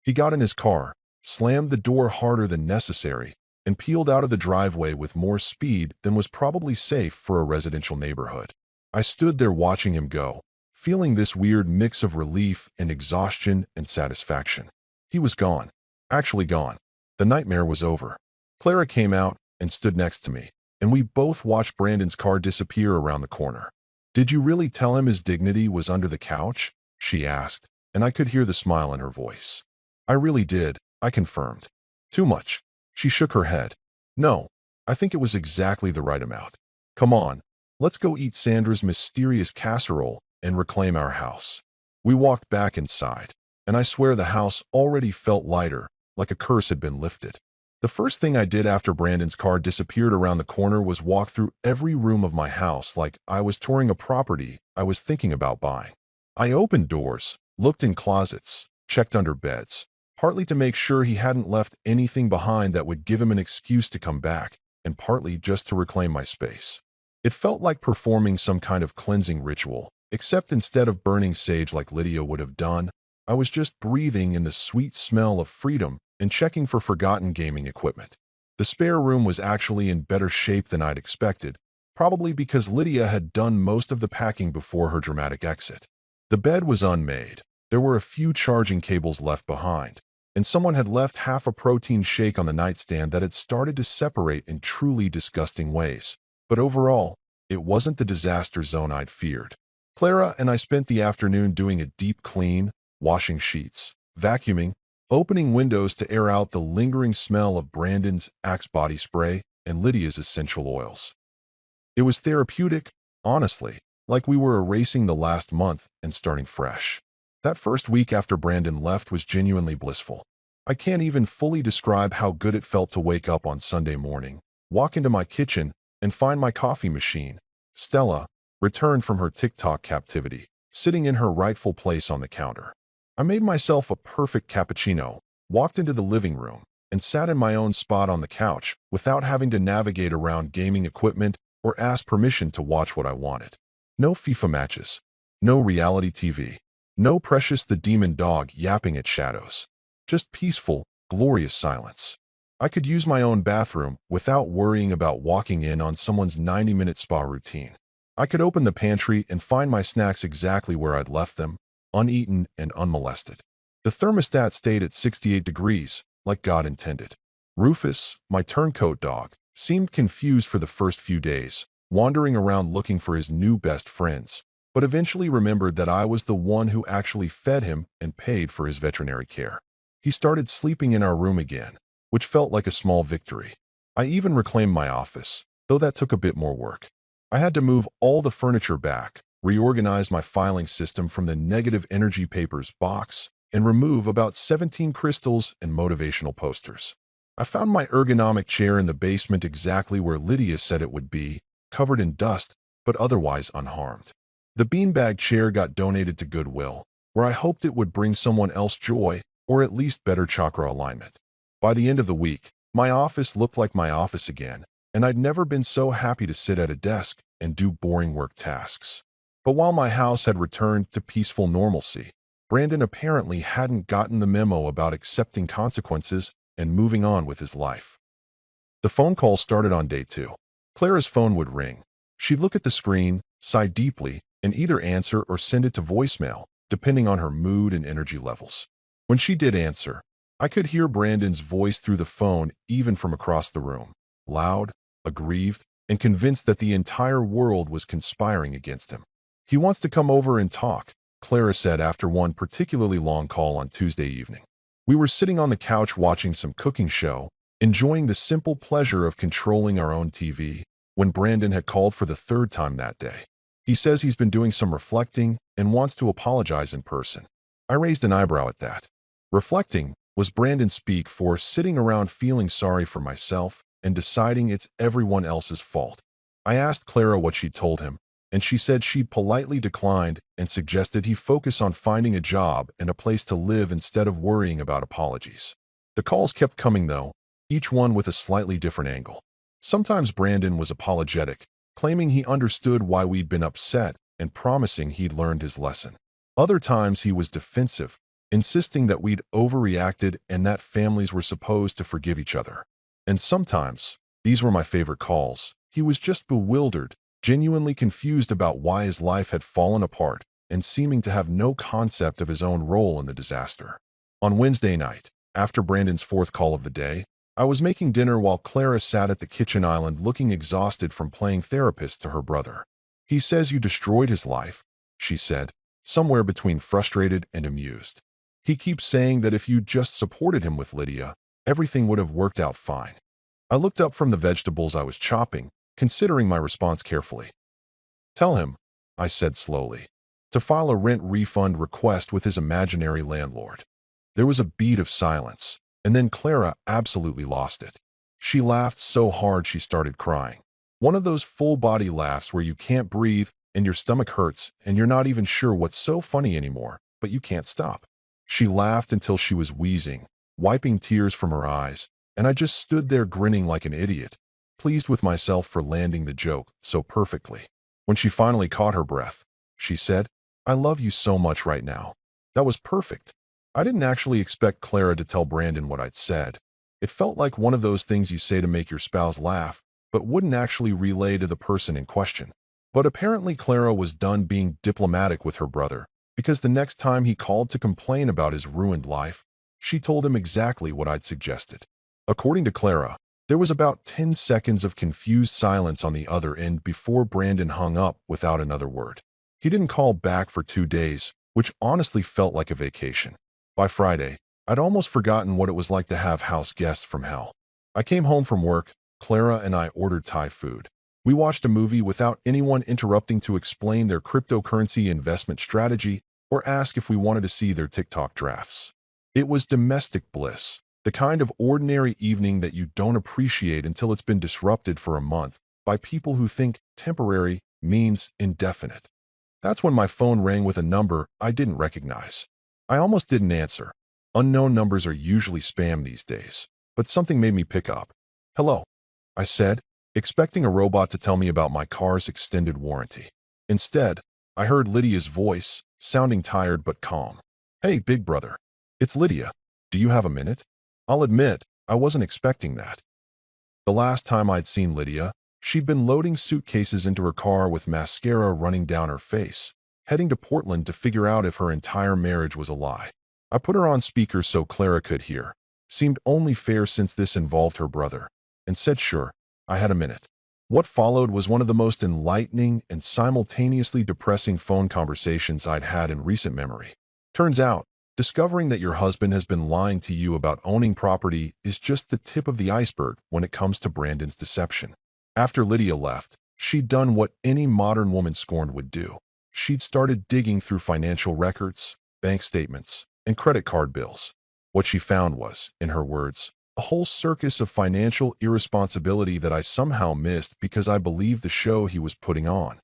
Speaker 1: He got in his car, slammed the door harder than necessary, and peeled out of the driveway with more speed than was probably safe for a residential neighborhood. I stood there watching him go, feeling this weird mix of relief and exhaustion and satisfaction. He was gone. Actually gone. The nightmare was over. Clara came out and stood next to me, and we both watched Brandon's car disappear around the corner. "Did you really tell him his dignity was under the couch?" she asked, and I could hear the smile in her voice. "I really did," I confirmed. "Too much." She shook her head. "No, I think it was exactly the right amount. Come on, let's go eat Sandra's mysterious casserole and reclaim our house." We walked back inside, and I swear the house already felt lighter, like a curse had been lifted. The first thing I did after Brandon's car disappeared around the corner was walk through every room of my house like I was touring a property I was thinking about buying. I opened doors, looked in closets, checked under beds, partly to make sure he hadn't left anything behind that would give him an excuse to come back, and partly just to reclaim my space. It felt like performing some kind of cleansing ritual, except instead of burning sage like Lydia would have done, I was just breathing in the sweet smell of freedom and checking for forgotten gaming equipment. The spare room was actually in better shape than I'd expected, probably because Lydia had done most of the packing before her dramatic exit. The bed was unmade. There were a few charging cables left behind, and someone had left half a protein shake on the nightstand that had started to separate in truly disgusting ways. But overall, it wasn't the disaster zone I'd feared. Clara and I spent the afternoon doing a deep clean, washing sheets, vacuuming, opening windows to air out the lingering smell of Brandon's Axe body spray and Lydia's essential oils. It was therapeutic, honestly, like we were erasing the last month and starting fresh. That first week after Brandon left was genuinely blissful. I can't even fully describe how good it felt to wake up on Sunday morning, walk into my kitchen, and find my coffee machine, Stella, returned from her TikTok captivity, sitting in her rightful place on the counter. I made myself a perfect cappuccino, walked into the living room, and sat in my own spot on the couch without having to navigate around gaming equipment or ask permission to watch what I wanted. No FIFA matches, no reality TV, no Precious the Demon dog yapping at shadows. Just peaceful, glorious silence. I could use my own bathroom without worrying about walking in on someone's 90-minute spa routine. I could open the pantry and find my snacks exactly where I'd left them, uneaten and unmolested. The thermostat stayed at 68 degrees, like God intended. Rufus, my turncoat dog, seemed confused for the first few days, wandering around looking for his new best friends, but eventually remembered that I was the one who actually fed him and paid for his veterinary care. He started sleeping in our room again, which felt like a small victory. I even reclaimed my office, though that took a bit more work. I had to move all the furniture back, reorganize my filing system from the negative energy papers box, and remove about 17 crystals and motivational posters. I found my ergonomic chair in the basement exactly where Lydia said it would be, covered in dust, but otherwise unharmed. The beanbag chair got donated to Goodwill, where I hoped it would bring someone else joy or at least better chakra alignment. By the end of the week, my office looked like my office again, and I'd never been so happy to sit at a desk and do boring work tasks. But while my house had returned to peaceful normalcy, Brandon apparently hadn't gotten the memo about accepting consequences and moving on with his life. The phone call started on day 2. Clara's phone would ring. She'd look at the screen, sigh deeply, and either answer or send it to voicemail, depending on her mood and energy levels. When she did answer, I could hear Brandon's voice through the phone even from across the room, loud, aggrieved, and convinced that the entire world was conspiring against him. "He wants to come over and talk," Clara said after one particularly long call on Tuesday evening. We were sitting on the couch watching some cooking show, enjoying the simple pleasure of controlling our own TV, when Brandon had called for the 3rd time that day. He says he's been doing some reflecting and wants to apologize in person. I raised an eyebrow at that. Reflecting was Brandon speak for sitting around feeling sorry for myself and deciding it's everyone else's fault. I asked Clara what she told him, and she said she'd politely declined and suggested he focus on finding a job and a place to live instead of worrying about apologies. The calls kept coming though, each one with a slightly different angle. Sometimes Brandon was apologetic, claiming he understood why we'd been upset and promising he'd learned his lesson. Other times he was defensive, insisting that we'd overreacted and that families were supposed to forgive each other. And sometimes, these were my favorite calls, he was just bewildered, genuinely confused about why his life had fallen apart and seeming to have no concept of his own role in the disaster. On Wednesday night, after Brandon's 4th call of the day, I was making dinner while Clara sat at the kitchen island looking exhausted from playing therapist to her brother. "He says you destroyed his life," she said, somewhere between frustrated and amused. "He keeps saying that if you just supported him with Lydia, everything would have worked out fine." I looked up from the vegetables I was chopping, considering my response carefully. "Tell him," I said slowly, "to file a rent refund request with his imaginary landlord." There was a beat of silence, and then Clara absolutely lost it. She laughed so hard she started crying. One of those full-body laughs where you can't breathe and your stomach hurts and you're not even sure what's so funny anymore, but you can't stop. She laughed until she was wheezing, wiping tears from her eyes, and I just stood there grinning like an idiot, pleased with myself for landing the joke so perfectly. When she finally caught her breath, she said, "I love you so much right now." That was perfect. I didn't actually expect Clara to tell Brandon what I'd said. It felt like one of those things you say to make your spouse laugh, but wouldn't actually relay to the person in question. But apparently Clara was done being diplomatic with her brother, because the next time he called to complain about his ruined life, she told him exactly what I'd suggested. According to Clara, there was about 10 seconds of confused silence on the other end before Brandon hung up without another word. He didn't call back for 2 days, which honestly felt like a vacation. By Friday, I'd almost forgotten what it was like to have house guests from hell. I came home from work, Clara and I ordered Thai food. We watched a movie without anyone interrupting to explain their cryptocurrency investment strategy or ask if we wanted to see their TikTok drafts. It was domestic bliss, the kind of ordinary evening that you don't appreciate until it's been disrupted for a month by people who think temporary means indefinite. That's when my phone rang with a number I didn't recognize. I almost didn't answer. Unknown numbers are usually spam these days, but something made me pick up. "Hello," I said, expecting a robot to tell me about my car's extended warranty. Instead, I heard Lydia's voice, sounding tired but calm. "Hey, big brother. It's Lydia. Do you have a minute?" I'll admit, I wasn't expecting that. The last time I'd seen Lydia, she'd been loading suitcases into her car with mascara running down her face, heading to Portland to figure out if her entire marriage was a lie. I put her on speaker so Clara could hear. Seemed only fair since this involved her brother, and said sure, I had a minute. What followed was one of the most enlightening and simultaneously depressing phone conversations I'd had in recent memory. Turns out, discovering that your husband has been lying to you about owning property is just the tip of the iceberg when it comes to Brandon's deception. After Lydia left, she'd done what any modern woman scorned would do. She'd started digging through financial records, bank statements, and credit card bills. What she found was, in her words, a whole circus of financial irresponsibility that I somehow missed because I believed the show he was putting on.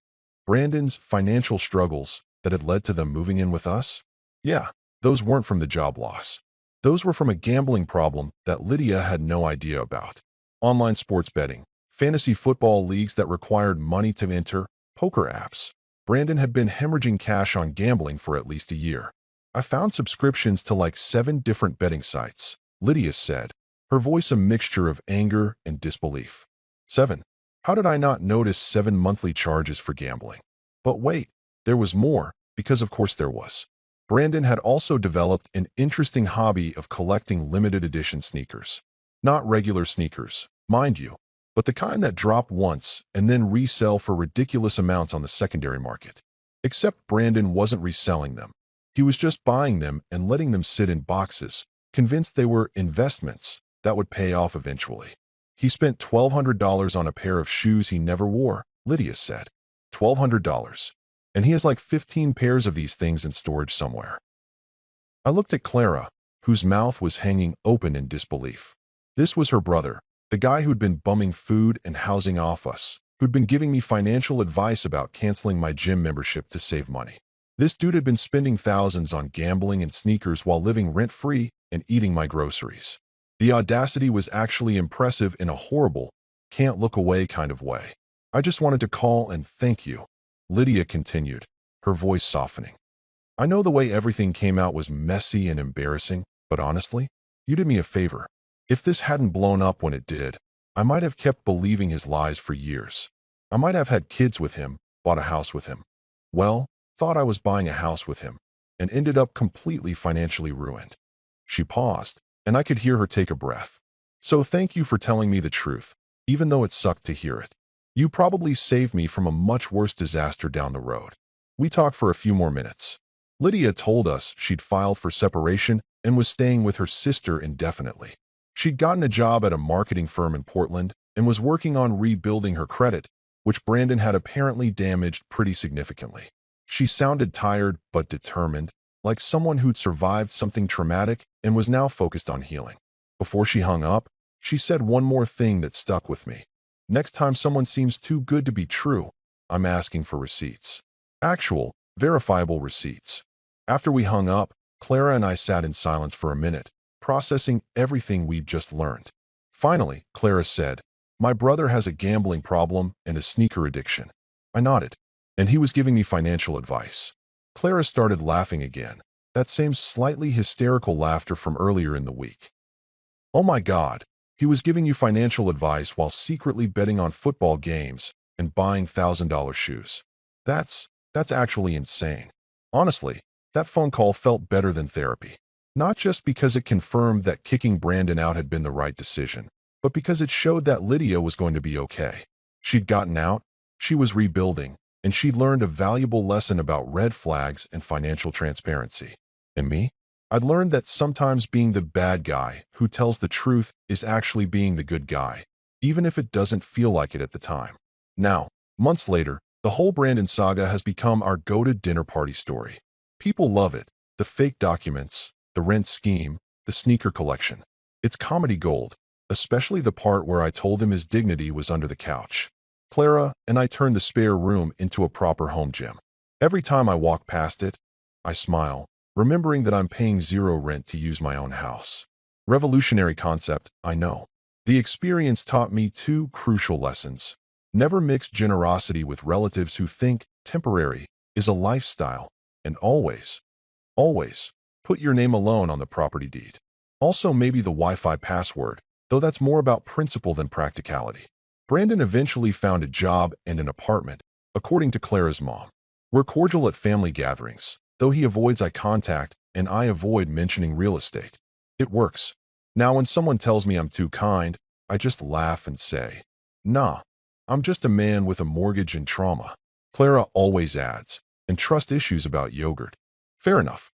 Speaker 1: Brandon's financial struggles that had led to them moving in with us? Yeah. Those weren't from the job loss. Those were from a gambling problem that Lydia had no idea about. Online sports betting, fantasy football leagues that required money to enter, poker apps. Brandon had been hemorrhaging cash on gambling for at least a year. "I found subscriptions to like 7 different betting sites," Lydia said, her voice a mixture of anger and disbelief. 7. How did I not notice 7 monthly charges for gambling? But wait, there was more, because of course there was. Brandon had also developed an interesting hobby of collecting limited edition sneakers. Not regular sneakers, mind you, but the kind that drop once and then resell for ridiculous amounts on the secondary market. Except Brandon wasn't reselling them. He was just buying them and letting them sit in boxes, convinced they were investments that would pay off eventually. He spent $1,200 on a pair of shoes he never wore, Lydia said. $1,200. And he has like 15 pairs of these things in storage somewhere. I looked at Clara, whose mouth was hanging open in disbelief. This was her brother, the guy who'd been bumming food and housing off us, who'd been giving me financial advice about canceling my gym membership to save money. This dude had been spending thousands on gambling and sneakers while living rent-free and eating my groceries. The audacity was actually impressive in a horrible, can't look away kind of way. "I just wanted to call and thank you," Lydia continued, her voice softening. "I know the way everything came out was messy and embarrassing, but honestly, you did me a favor. If this hadn't blown up when it did, I might have kept believing his lies for years. I might have had kids with him, bought a house with him. Well, thought I was buying a house with him, and ended up completely financially ruined." She paused, and I could hear her take a breath. "So thank you for telling me the truth, even though it sucked to hear it. You probably saved me from a much worse disaster down the road." We talked for a few more minutes. Lydia told us she'd filed for separation and was staying with her sister indefinitely. She'd gotten a job at a marketing firm in Portland and was working on rebuilding her credit, which Brandon had apparently damaged pretty significantly. She sounded tired but determined, like someone who'd survived something traumatic and was now focused on healing. Before she hung up, she said one more thing that stuck with me. "Next time someone seems too good to be true, I'm asking for receipts. Actual, verifiable receipts." After we hung up, Clara and I sat in silence for a minute, processing everything we'd just learned. Finally, Clara said, "My brother has a gambling problem and a sneaker addiction." I nodded, and he was giving me financial advice. Clara started laughing again, that same slightly hysterical laughter from earlier in the week. "Oh my God. He was giving you financial advice while secretly betting on football games and buying $1,000 shoes. That's actually insane." Honestly, that phone call felt better than therapy. Not just because it confirmed that kicking Brandon out had been the right decision, but because it showed that Lydia was going to be okay. She'd gotten out, she was rebuilding, and she'd learned a valuable lesson about red flags and financial transparency. And me? I'd learned that sometimes being the bad guy who tells the truth is actually being the good guy, even if it doesn't feel like it at the time. Now, months later, the whole Brandon saga has become our go-to dinner party story. People love it. The fake documents, the rent scheme, the sneaker collection. It's comedy gold, especially the part where I told him his dignity was under the couch. Clara and I turned the spare room into a proper home gym. Every time I walk past it, I smile, remembering that I'm paying zero rent to use my own house. Revolutionary concept, I know. The experience taught me two crucial lessons. Never mix generosity with relatives who think temporary is a lifestyle, and always, put your name alone on the property deed. Also, maybe the Wi-Fi password, though that's more about principle than practicality. Brandon eventually found a job and an apartment, according to Clara's mom. We're cordial at family gatherings, though he avoids eye contact and I avoid mentioning real estate. It works. Now, when someone tells me I'm too kind, I just laugh and say, nah, I'm just a man with a mortgage and trauma. Clara always adds, and trust issues about yogurt. Fair enough.